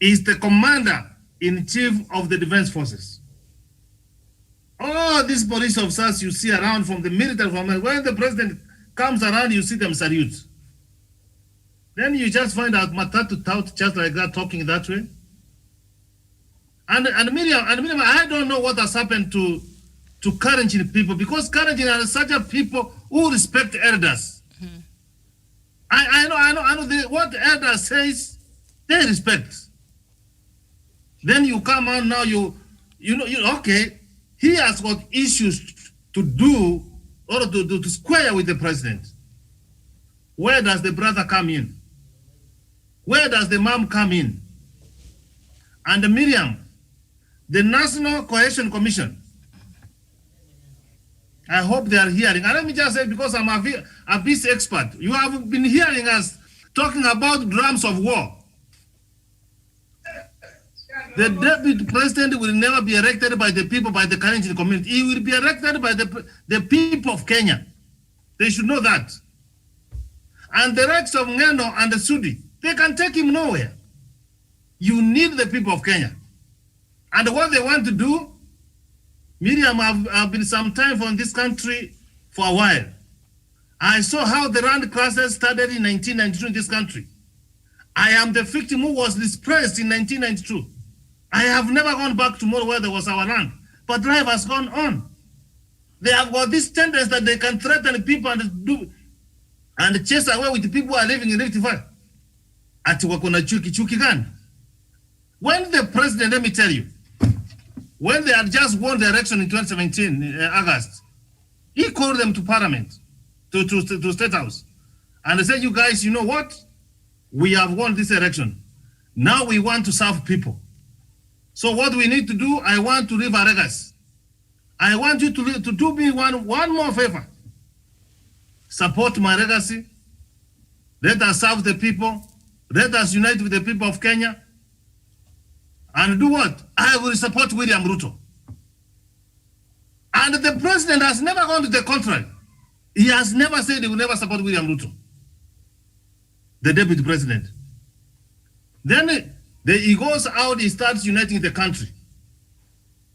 Is the commander-in-chief of the defense forces. All these police officers you see around, from the military, when the president comes around, you see them salute. Then you just find out Matatu tout just like that, talking that way. And Miriam, I don't know what has happened to Kalenjin people, because Kalenjin are such a people who respect elders. Mm-hmm. I know what the elder says, they respect. Then you come on now, you know, okay, he has got issues to do or to square with the president. Where does the brother come in? Where does the mom come in? And Miriam, the National Cohesion Commission, I hope they are hearing. And let me just say, because I'm a peace expert, you have been hearing us talking about drums of war. The deputy president will never be elected by the people, by the Kalenjin community. He will be elected by the people of Kenya. They should know that. And the rights of Ngeno and the Sudi, they can take him nowhere. You need the people of Kenya. And what they want to do, Miriam, I've been some time from this country for a while. I saw how the land crisis started in 1992 in this country. I am the victim who was displaced in 1992. I have never gone back to more where there was our land, but life has gone on. They have got this tendency that they can threaten people and chase away with the people who are living in Rift Valley. Ati wako na chuki gani? When the president, let me tell you, when they had just won the election in 2017, August, he called them to parliament, to State House. And they said, you guys, you know what? We have won this election. Now we want to serve people. So what we need to do, I want to leave a legacy. I want you to do me one more favor. Support my legacy. Let us serve the people. Let us unite with the people of Kenya. And do what? I will support William Ruto. And the president has never gone to the contrary. He has never said he will never support William Ruto, the deputy president. Then he goes out, he starts uniting the country.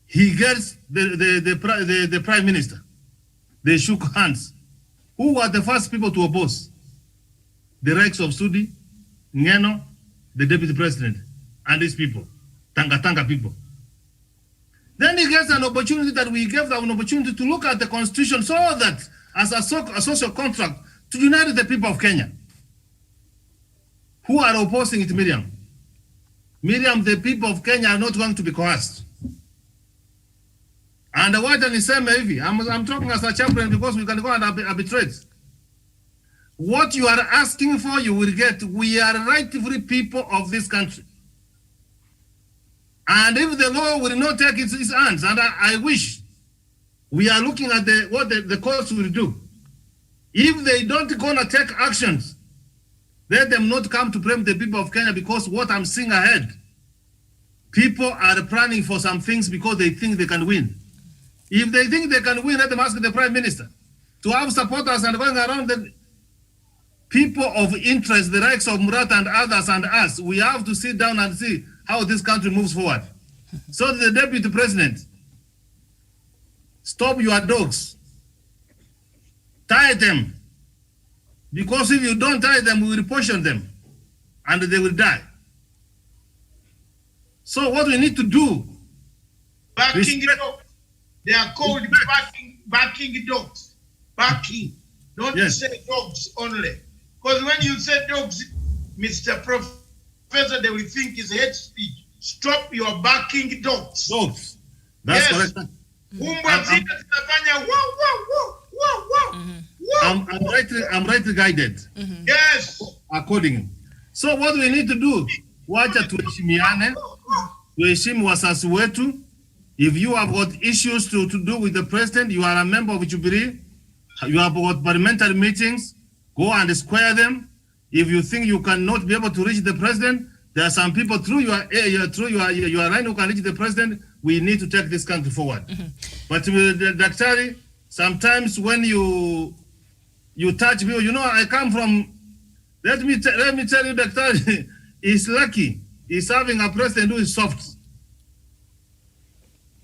He gets the prime minister. They shook hands. Who were the first people to oppose? The Rex of Sudi, Ngeno, the deputy president, and these people, Tanga people. Then he gets an opportunity that we gave them an opportunity to look at the constitution so that as a social contract to unite the people of Kenya. Who are opposing it, Miriam? Miriam, the people of Kenya are not going to be coerced. And what can you say, maybe? I'm talking as a chaplain because we can go and arbitrate. What you are asking for, you will get. We are rightfully people of this country. And if the law will not take its hands, and I wish, we are looking at what the courts will do. If they don't gonna take actions, let them not come to blame the people of Kenya, because what I'm seeing ahead, people are planning for some things because they think they can win. If they think they can win, let them ask the prime minister to have supporters and going around the people of interest, the likes of Murat and others and us. We have to sit down and see how this country moves forward. So the deputy president, stop your dogs, tie them, because if you don't tie them, we will poison them and they will die. So what we need to do, backing dogs. They are called backing dogs. Backing. Don't say dogs only. Because when you say dogs, Mr. Professor, they will think it's hate speech. Stop your backing dogs. Dogs. That's correct. I'm rightly guided. Mm-hmm. Yes. Accordingly. So what we need to do, wacha tuheshimiane, tuheshimu wasasi wetu. If you have got issues to do with the president, you are a member of Jubilee, you have got parliamentary meetings, go and square them. If you think you cannot be able to reach the president, there are some people through your line who can reach the president. We need to take this country forward. Mm-hmm. But Daktari, sometimes when you touch people, you know, I come from, let me tell you, Daktari, he's lucky. He's having a president who is soft.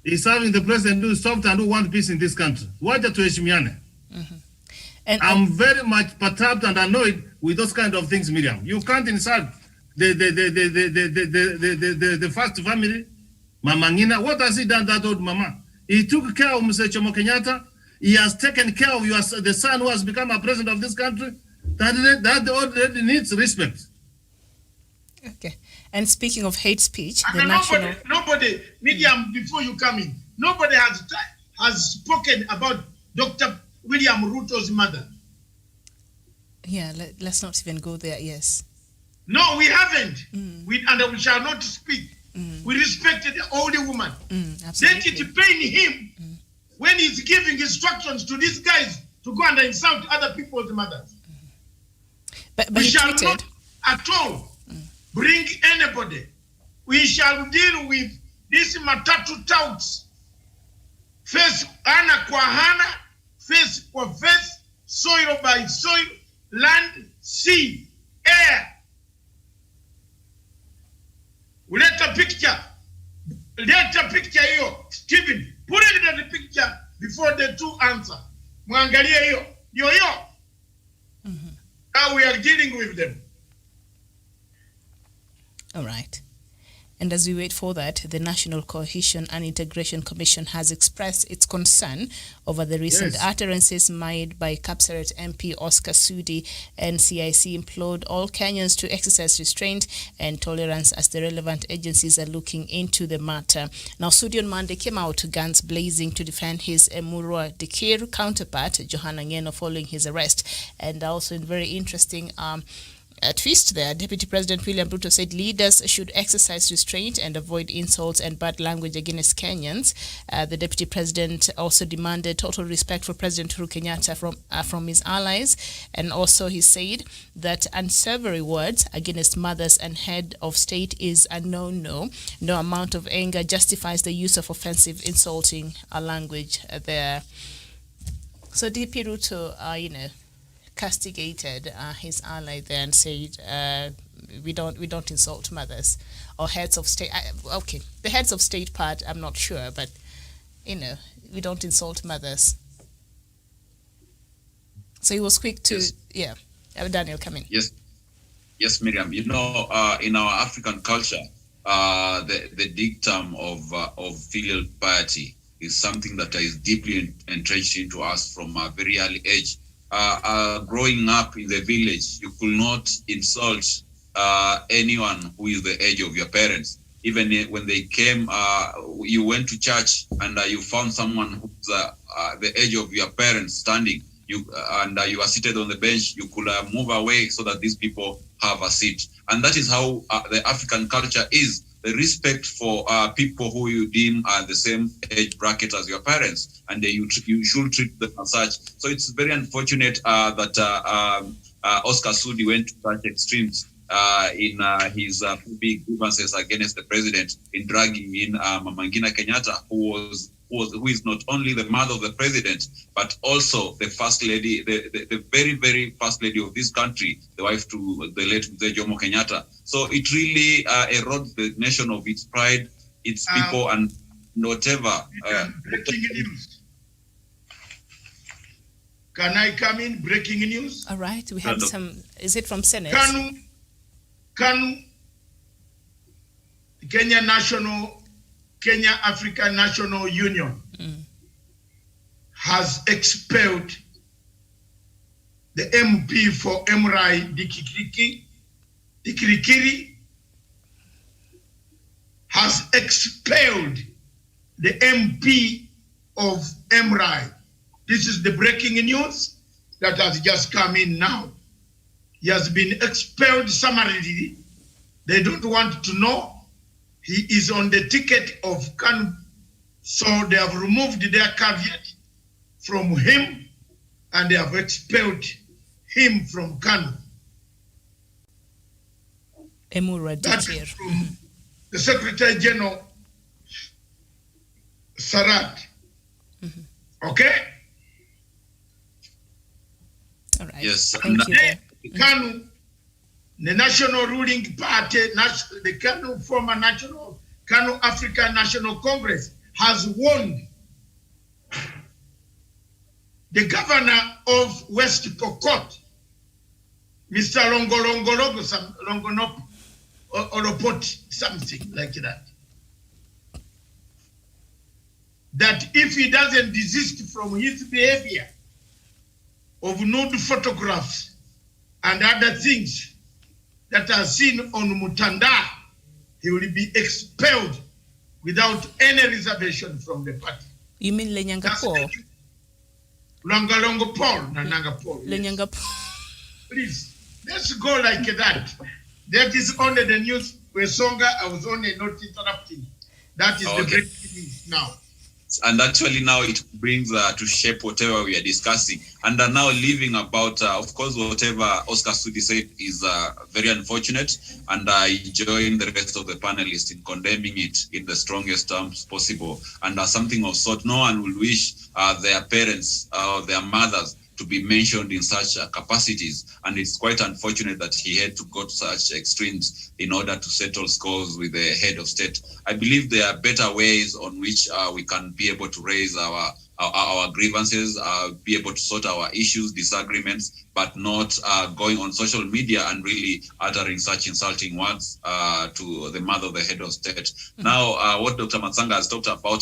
He's having the president who is soft and who wants peace in this country. Wacha tuheshimiane. And I'm very much perturbed and annoyed with those kind of things, Miriam. You can't insult the first family, Mama Ngina. What has he done, that old mama? He took care of Mr. Jomo Kenyatta. He has taken care of the son who has become a president of this country. That already needs respect. okay. And speaking of hate speech, the And national... nobody, Miriam, before you come in, nobody has spoken about Dr. William Ruto's mother. Yeah, let's not even go there, yes. No, we haven't. And we shall not speak. We respected the older woman. Absolutely. Let it pain him when he's giving instructions to these guys to go and insult other people's mothers. But We he shall tweeted... not at all bring anybody. We shall deal with these matatu touts. Face ana kwa hana, face kwa face, soil by soil, land, sea, air. Let a picture hiyo. Stephen, put it in the picture before the two answer. Mwangalie hiyo. Yo. How we are dealing with them. All right. And as we wait for that, the National Cohesion and Integration Commission has expressed its concern over the recent utterances made by Kapseret MP Oscar Sudi, and CIC implored all Kenyans to exercise restraint and tolerance as the relevant agencies are looking into the matter. Now, Sudi on Monday came out guns blazing to defend his Emurua Dikir counterpart, Johanna Ngeno, following his arrest. And also in very interesting a twist there, Deputy President William Ruto said leaders should exercise restraint and avoid insults and bad language against Kenyans. The Deputy President also demanded total respect for President Uhuru Kenyatta from his allies, and also he said that unsavory words against mothers and head of state is a no-no. No amount of anger justifies the use of offensive, insulting language there. So DP Ruto, castigated his ally there and said, we don't insult mothers or heads of state. Okay, the heads of state part, I'm not sure, but we don't insult mothers. So he was quick to, Daniel, come in. Yes, Miriam. In our African culture, the dictum of filial piety is something that is deeply entrenched into us from a very early age. Growing up in the village, you could not insult anyone who is the age of your parents. Even when they came, you went to church and you found someone who's the age of your parents standing. You are seated on the bench. You could move away so that these people have a seat. And that is how the African culture is. The respect for people who you deem are the same age bracket as your parents, and you should treat them as such. So it's very unfortunate that Oscar Sudi went to such extremes in his big grievances against the president, in dragging in Mama Ngina Kenyatta, who is not only the mother of the president, but also the first lady, the very, very first lady of this country, the wife to the late Jomo Kenyatta. So it really erodes the nation of its pride, its people, and whatever. Breaking news. Can I come in? Breaking news. All right, we have some. Is it from Senate? Kanu, Kenya African National Union has expelled the MP for Emrai Dikirikiri has expelled the MP of Emrai. This is the breaking news that has just come in now. He has been expelled summarily. They don't want to know. He is on the ticket of Kanu. So they have removed their caveat from him and they have expelled him from Kanu. That's from the Secretary General Sarat. Okay? All right. Yes. Thank you. Kanu, the national ruling party, the Kanu former Kanu African National Congress has warned the governor of West Pokot, Mr. Longonop Olopot, something like that. That if he doesn't desist from his behavior of nude photographs and other things that are seen on Mutanda, he will be expelled without any reservation from the party. You mean Lenyanga Paul? Longo Paul, Nananga Paul. Lenyanga Paul. Please, let's go like that. That is only the news where Songa, I was only not interrupting. That is the breaking news now. And actually now it brings to shape whatever we are discussing. And now leaving about, of course, whatever Oscar Sudi said is very unfortunate. And I join the rest of the panelists in condemning it in the strongest terms possible. And something of sort, no one will wish their parents or their mothers to be mentioned in such capacities. And it's quite unfortunate that he had to go to such extremes in order to settle scores with the head of state. I believe there are better ways on which we can be able to raise our grievances, be able to sort our issues, disagreements, but not going on social media and really uttering such insulting words to the mother of the head of state. Mm-hmm. Now, what Dr. Matsanga has talked about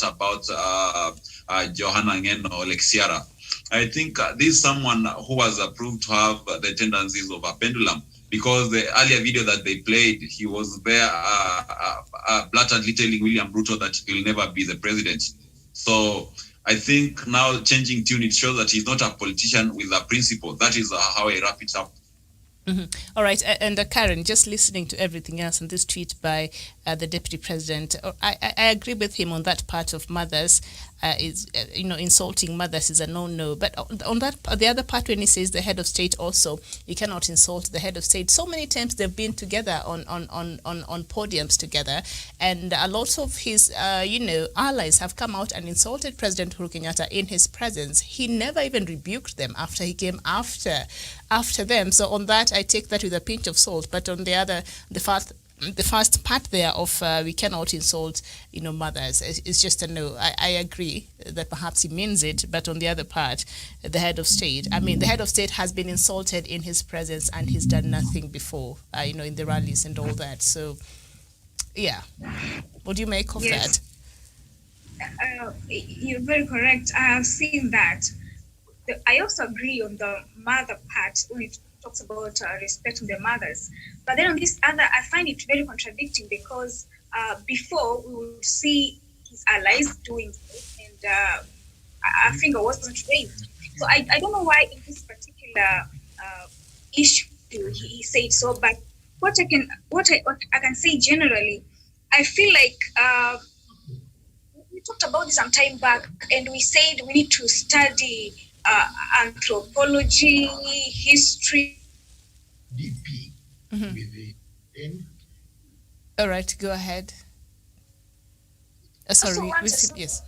Johanna Ngeno Lexiara, I think this is someone who was proved to have the tendencies of a pendulum, because the earlier video that they played, he was there blatantly telling William Ruto that he'll never be the president. So I think now changing tune, it shows that he's not a politician with a principle. That is how I wrap it up. Mm-hmm. All right, and Karen, just listening to everything else in this tweet by the Deputy President, I agree with him on that part of mothers. Insulting mothers is a no-no. But on that, the other part when he says the head of state also, you cannot insult the head of state. So many times they've been together on podiums together, and a lot of his allies have come out and insulted President Uhuru Kenyatta in his presence. He never even rebuked them after he came after them. So on that, I take that with a pinch of salt. But on the other, the first part there of we cannot insult, mothers, it's just a no. I agree that perhaps he means it, but on the other part, the head of state has been insulted in his presence, and he's done nothing before, in the rallies and all that. So, yeah, what do you make of that? You're very correct. I have seen that. I also agree on the mother part when it talks about respecting the mothers. But then on this other, I find it very contradicting, because before we would see his allies doing it, and a finger wasn't raised. So I don't know why in this particular issue he said so. But what I can say generally, I feel like we talked about this some time back, and we said we need to study anthropology, history. DP. Mm-hmm. With the end. All right, go ahead. Sorry, yes.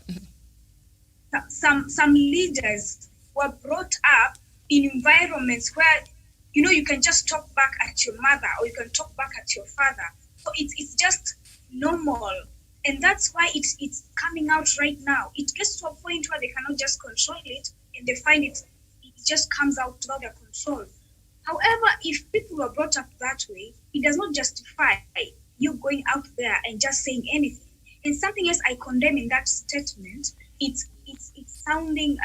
Some leaders were brought up in environments where you can just talk back at your mother, or you can talk back at your father. So it's just normal. And that's why it's coming out right now. It gets to a point where they cannot just control it, and they find it just comes out without their control. However, if people were brought up that way, it does not justify you going out there and just saying anything. And something else I condemn in that statement, it's sounding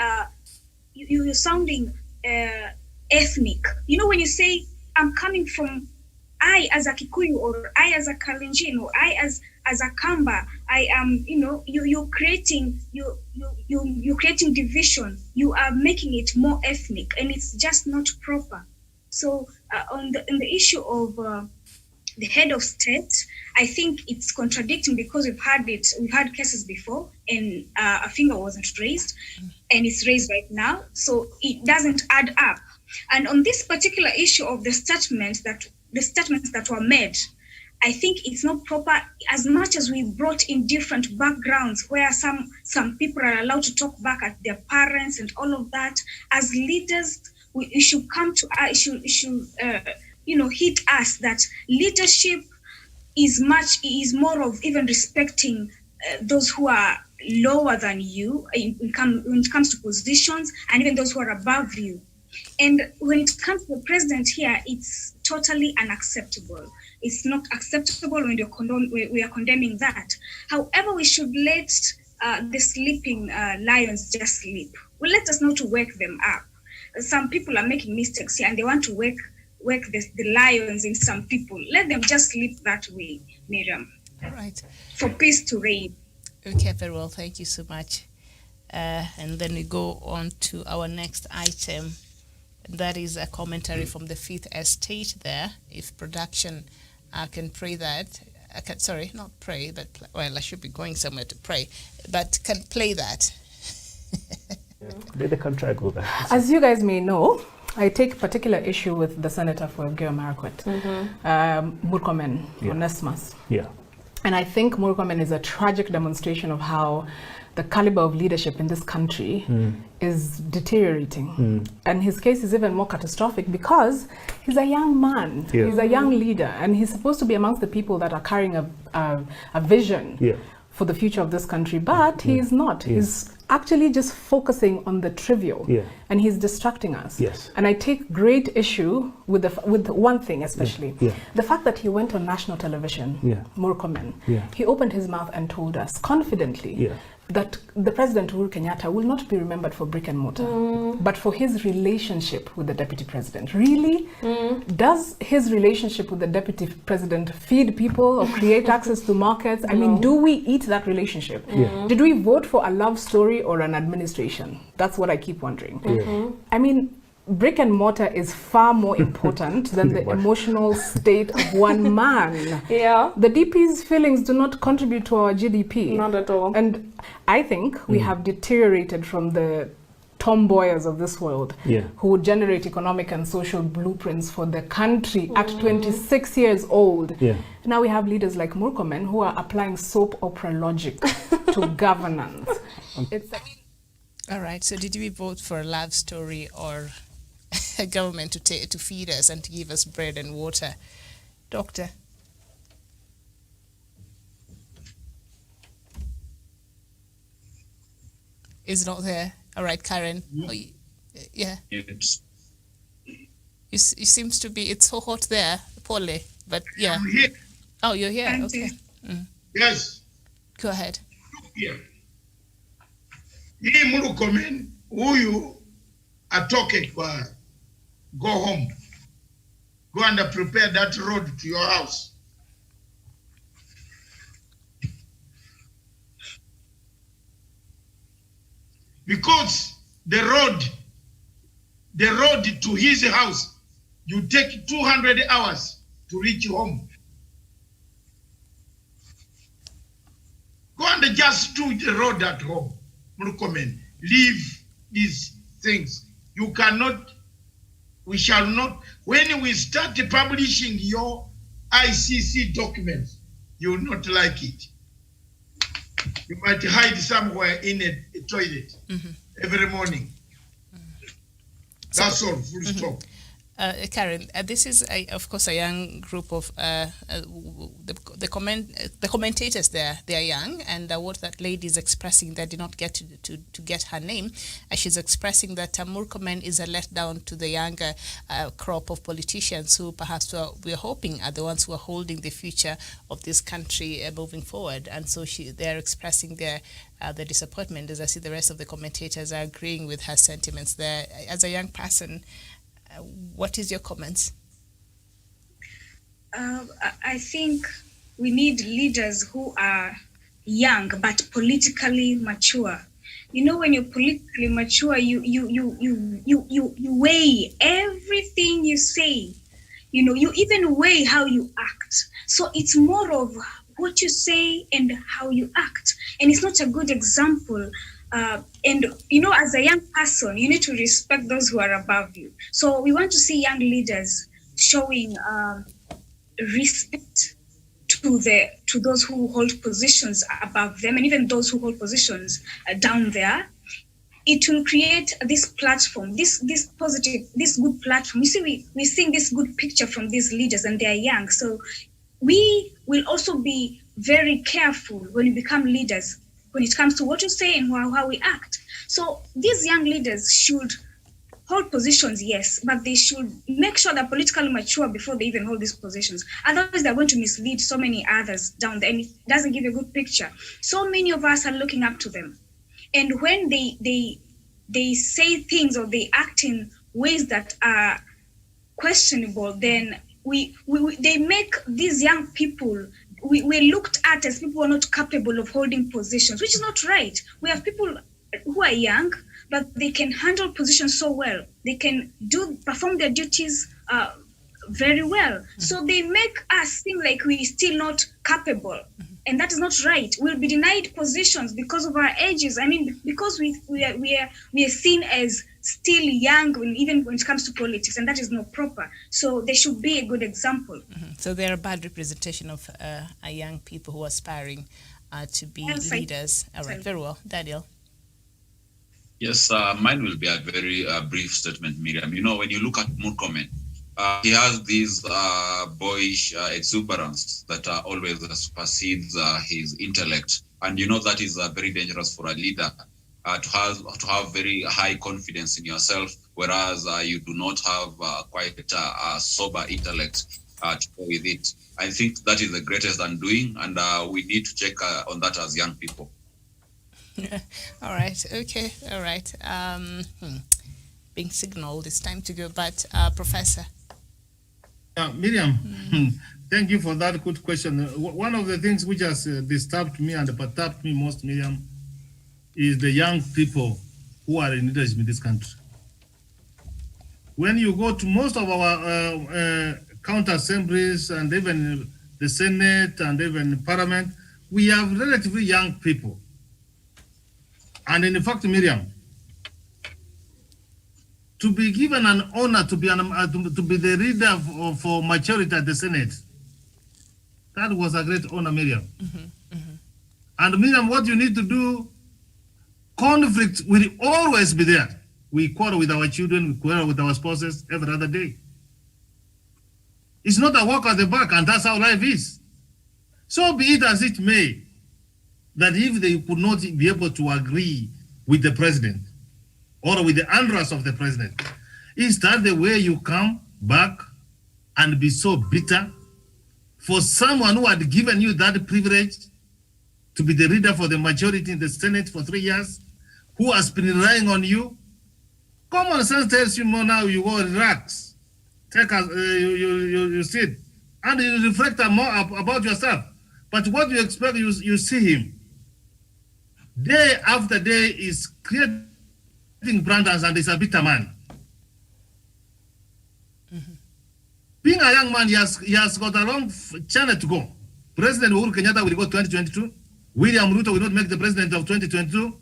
you're sounding ethnic. When you say I'm coming from, I as a Kikuyu, or I as a Kalenjin, or I as a Kamba, I am, you're creating division. You are making it more ethnic, and it's just not proper. So on the issue of the head of state, I think it's contradicting, because we've had cases before, and a finger wasn't raised, and it's raised right now, so it doesn't add up. And on this particular issue of the statements that were made, I think it's not proper. As much as we brought in different backgrounds where some people are allowed to talk back at their parents and all of that, as leaders, we should come to hit us that leadership is more of even respecting those who are lower than you when it comes to positions, and even those who are above you. And when it comes to the president here, it's totally unacceptable. It's not acceptable when we are condemning that. However, we should let the sleeping lions just sleep. Well, let us not to wake them up. Some people are making mistakes here and they want to wake the lions in some people. Let them just sleep that way, Miriam. All right. For peace to reign. Okay, very well. Thank you so much. And then we go on to our next item. That is a commentary from the Fifth Estate there. If production can pray that. Sorry, not pray, but well, I should be going somewhere to pray, but can play that. They can try to go there. As you guys may know, I take particular issue with the senator for Elgeyo Marakwet, Murkomen, Onesmus. Yeah. And I think Murkomen is a tragic demonstration of how the caliber of leadership in this country is deteriorating. And his case is even more catastrophic because he's a young man, he's a young leader, and he's supposed to be amongst the people that are carrying a vision for the future of this country, but he is not. He's actually just focusing on the trivial, and he's distracting us. And I take great issue with one thing, especially the fact that he went on national television, Murkomen. He opened his mouth and told us confidently that the President Uhuru Kenyatta will not be remembered for brick and mortar, but for his relationship with the Deputy President. Really? Does his relationship with the Deputy President feed people or create access to markets? I mean, do we eat that relationship? Did we vote for a love story or an administration? That's what I keep wondering. I mean, brick and mortar is far more important than the emotional state of one man. The DP's feelings do not contribute to our GDP. Not at all. And I think we have deteriorated from the tomboyers of this world who generate economic and social blueprints for the country at 26 years old. Now we have leaders like Murkomen who are applying soap opera logic to governance. All right, so did we vote for a love story or a government to feed us and to give us bread and water? Doctor? Is not there. All right, Karen. Oh, yeah. Yes. You seems to be, it's so hot there, Polly, but yeah. I'm here. Oh, you're here, okay. Yes. Go ahead. Here. Hii Murkomen huyu atoke kwa go home. Go and prepare that road to your house. Because the road to his house, you take 200 hours to reach home. Go and just do the road at home. Murkomen, leave these things. You cannot, we shall not, when we start publishing your ICC documents, you will not like it. You might hide somewhere in a toilet every morning. That's all, full stop. Karen, this is, of course, a young group of the commentators there. They are young, and what that lady is expressing, they did not get to get her name. She's expressing that Murkomen is a letdown to the younger crop of politicians who perhaps we're hoping are the ones who are holding the future of this country moving forward. And so they're expressing their disappointment. As I see the rest of the commentators are agreeing with her sentiments there. As a young person, what is your comments? I think we need leaders who are young but politically mature. You know, when you're politically mature, you weigh everything you say. You know, you even weigh how you act. So it's more of what you say and how you act. And it's not a good example. And, you know, as a young person, you need to respect those who are above you. So we want to see young leaders showing respect to those who hold positions above them, and even those who hold positions down there. It will create this platform, this positive, this good platform. You see, we're seeing this good picture from these leaders, and they're young. So we will also be very careful when we become leaders when it comes to what we say and how we act. So these young leaders should hold positions, yes, but they should make sure they're politically mature before they even hold these positions. Otherwise, they're going to mislead so many others down there, and it doesn't give a good picture. So many of us are looking up to them. And when they say things or they act in ways that are questionable, then they make these young people, we're looked at as people who are not capable of holding positions, which is not right. We have people who are young, but they can handle positions so well. They can perform their duties very well. So they make us seem like we're still not capable. And that is not right. We'll be denied positions because of our ages. I mean, because we are seen as still young, even when it comes to politics, and that is not proper. So they should be a good example. So they're a bad representation of our young people who are aspiring to be leaders. All right, very well. Daniel. Yes, mine will be a very brief statement, Miriam. You know, when you look at Murkomen, he has this boyish exuberance that always supersedes his intellect. And you know that is very dangerous for a leader, to have very high confidence in yourself, whereas you do not have quite a sober intellect to go with it. I think that is the greatest undoing, and we need to check on that as young people. All right, okay, all right. Being signaled, it's time to go, but Professor. Miriam, thank you for that good question. One of the things which has disturbed me and perturbed me most, Miriam, is the young people who are in leadership in this country. When you go to most of our county assemblies and even the Senate and even Parliament, we have relatively young people. And in fact, Miriam, to be given an honor to be the leader for majority at the Senate, that was a great honor, Miriam. And Miriam, what you need to do, conflict will always be there. We quarrel with our children, we quarrel with our spouses every other day. It's not a walk at the back, and that's how life is. So be it as it may, that if they could not be able to agree with the president or with the interests of the president, is that the way you come back and be so bitter for someone who had given you that privilege to be the leader for the majority in the Senate for 3 years, who has been relying on you? Common sense tells you more now, you go relax, take you sit, and you reflect more about yourself. But what you expect, you see him day after day is creating brands, and is a bitter man. Being a young man, he has got a long journey to go. President Uhuru Kenyatta will go 2022. William Ruto will not make the president of 2022.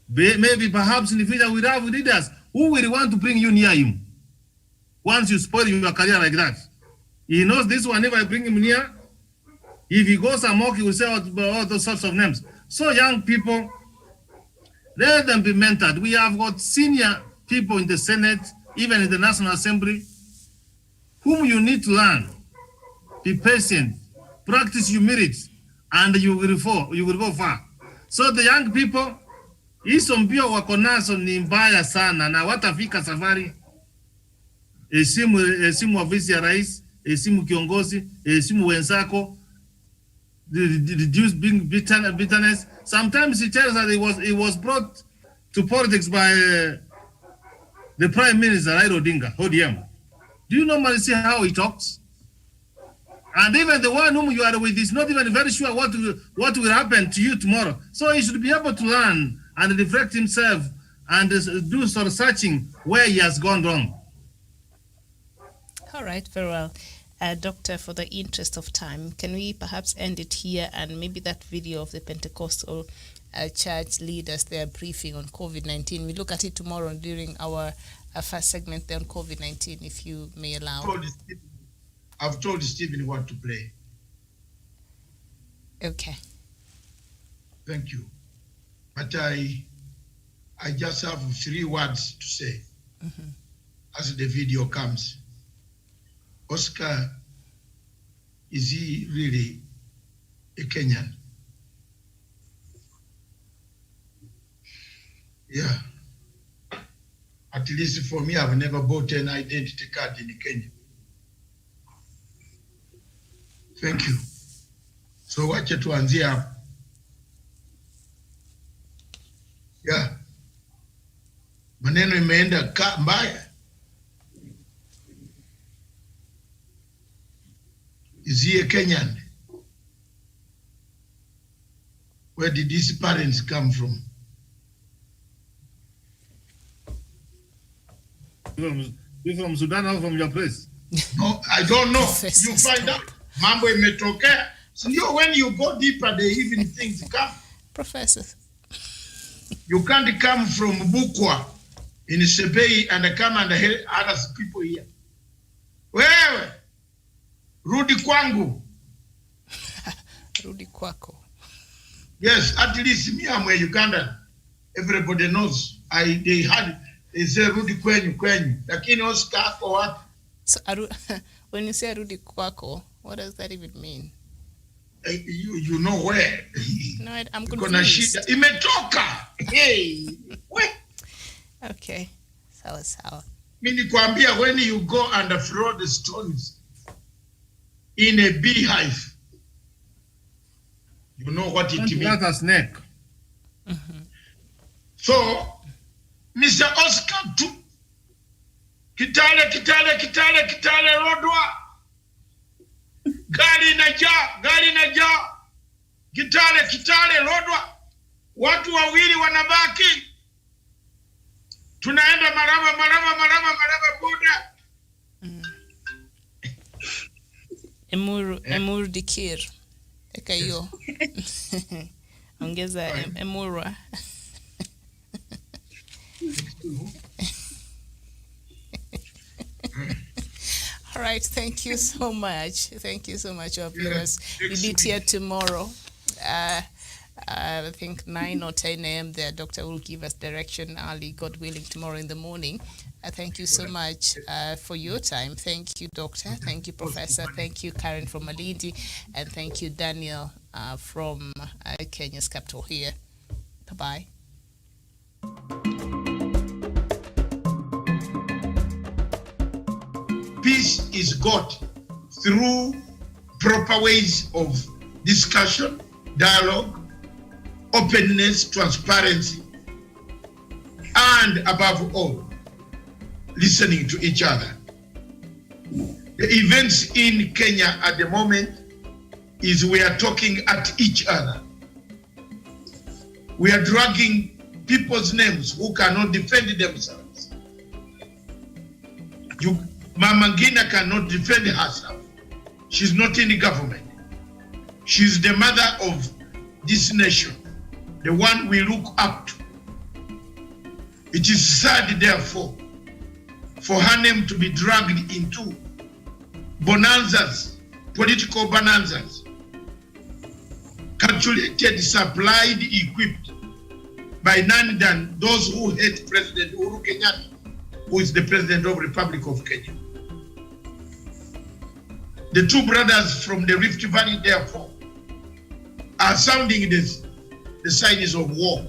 Maybe perhaps in the future we'll have leaders who will want to bring you near him. Once you spoil your career like that, he knows this one. If I bring him near, if he goes amok, he will say all those sorts of names. So young people, let them be mentored. We have got senior people in the Senate, even in the National Assembly, whom you need to learn. Be patient, practice humility, and you will go far. So the young people, hizo mbio wako nazo ni mbaya sana, na watafika safari. Heshimu ofisi ya rais, heshimu kiongozi, heshimu wenzako. Reduce being bitterness. Sometimes he tells that he was brought to politics by the Prime Minister, Raila Odinga, ODM. Do you normally see how he talks? And even the one whom you are with is not even very sure what will happen to you tomorrow. So he should be able to learn and reflect himself and do sort of searching where he has gone wrong. All right, very well. Doctor, for the interest of time, can we perhaps end it here, and maybe that video of the Pentecostal church leaders, their briefing on COVID-19, we look at it tomorrow during our first segment there on COVID-19, if you may allow. I've told Stephen what to play. Okay. Thank you. But I just have 3 words to say as the video comes. Oscar, is he really a Kenyan? Yeah. At least for me, I've never bought an identity card in Kenya. Thank you. So wacha tuanzie hapo. Yeah. Maneno imeenda mbaya. Is he a Kenyan? Where did his parents come from? You from Sudan or from your place? No, I don't know. You find out. Mambo imetokea. So when you go deeper, the even things come. Professor. You can't come from Bukwa in Sebei and come and help other people here. Wewe, rudi kwangu. Rudi kwako. Yes, at least me, I'm a Ugandan. Everybody knows. They say rudi kwenyu. Lakini Oscar ako wapi? So when you say rudi kwako, what does that even mean? You know where? No, I'm confused. Imetoka. Hey, where? Okay, sawa. Mimi nikwambia, when you go and throw the stones in a beehive, you know what it means. Like a snake. Mm-hmm. So, Mr. Oscar, Kitale, Rodwa. Gari najaa. Kitale, Rodwa. Watu wawili wanabaki. Tunaenda maraba boda. Emur dikir. Eka hiyo. Ongeza emurwa. All right, thank you so much. Our viewers. We'll meet here tomorrow. I think 9 or 10 a.m. The doctor will give us direction early, God willing, tomorrow in the morning. Thank you so much for your time. Thank you, Doctor. Thank you, Professor. Thank you, Karen from Malindi. And thank you, Daniel from Kenya's capital here. Bye-bye. Peace is got through proper ways of discussion, dialogue, openness, transparency, and above all, listening to each other. The events in Kenya at the moment is we are talking at each other. We are dragging people's names who cannot defend themselves. Mama Ngina cannot defend herself. She's not in the government. She's the mother of this nation, the one we look up to. It is sad, therefore, for her name to be dragged into bonanzas, political bonanzas, calculated, supplied, equipped by none than those who hate President Uhuru Kenyatta, who is the President of the Republic of Kenya. The two brothers from the Rift Valley, therefore, are sounding the signs of war.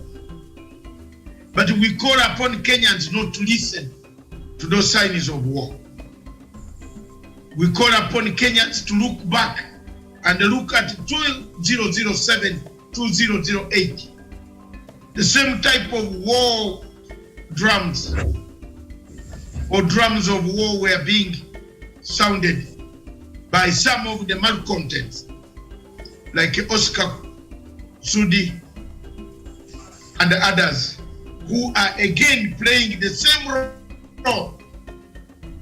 But we call upon Kenyans not to listen to those signs of war. We call upon Kenyans to look back and look at 2007, 2008. The same type of war drums or drums of war were being sounded by some of the malcontents, like Oscar Sudi and others, who are again playing the same role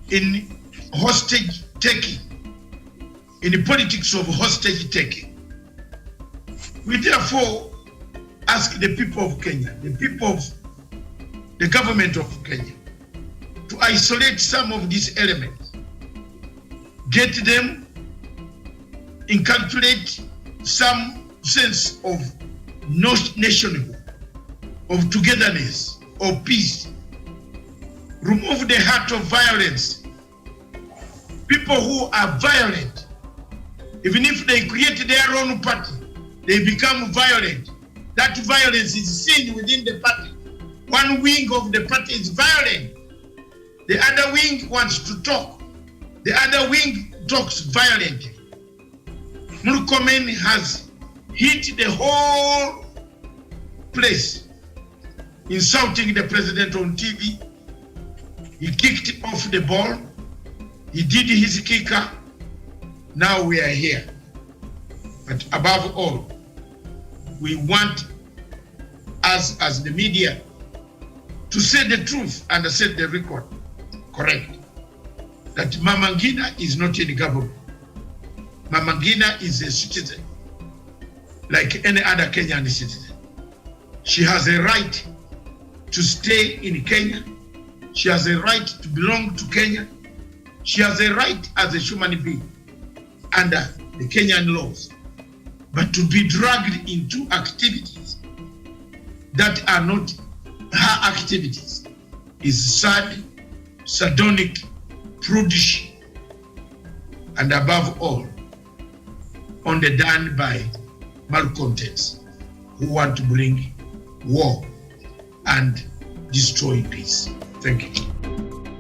in hostage taking, in the politics of hostage taking. We therefore ask the people of Kenya, the government of Kenya, to isolate some of these elements, get them, inculcate some sense of nationhood, of togetherness, of peace. Remove the heart of violence. People who are violent, even if they create their own party, they become violent. That violence is seen within the party. One wing of the party is violent. The other wing wants to talk. The other wing talks violently. Murkomen has hit the whole place, insulting the president on TV. He kicked off the ball. He did his kicker. Now we are here. But above all, we want us as the media to say the truth and set the record correct. That Mama Ngina is not in government. Mama Ngina is a citizen, like any other Kenyan citizen. She has a right to stay in Kenya. She has a right to belong to Kenya. She has a right as a human being under the Kenyan laws. But to be dragged into activities that are not her activities is sad, sardonic, prudish, and above all, underdone by malcontents who want to bring war and destroy peace. Thank you.